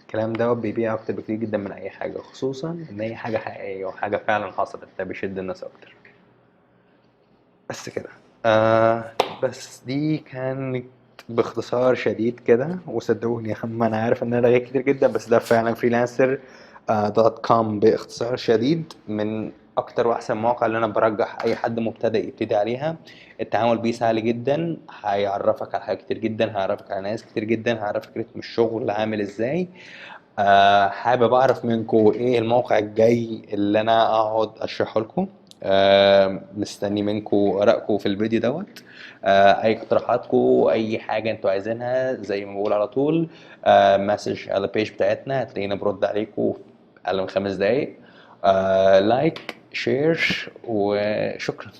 الكلام ده بيبيع اكتر بكتير جدا من اي حاجه، خصوصا ان هي حاجه حقيقيه وحاجه فعلا حصلت، ده بيشد الناس اكتر. بس كده. آه بس دي كانت باختصار شديد كده. وصدقوني يا عم، انا عارف ان انا رغيت كتير جدا، بس ده فعلا فريلانسر دوت كوم باختصار شديد، من اكتر واحسن مواقع اللي انا برجح اي حد مبتدئ يبتدي عليها. التعامل بيه سهل جدا، هيعرفك على حاجات كتير جدا، هيعرفك على ناس كتير جدا، هيعرفك رتم الشغل عامل ازاي. حابب اعرف منكم ايه الموقع الجاي اللي انا اقعد اشرحه لكم. مستني منكم ارائكم في الفيديو دوت. اي اقتراحاتكم، اي حاجه انتوا عايزينها، زي ما بقول على طول مسج على البيج بتاعتنا، هتلاقينا برد عليكم في اقل من 5 دقايق. لايك، شير، وشكرا.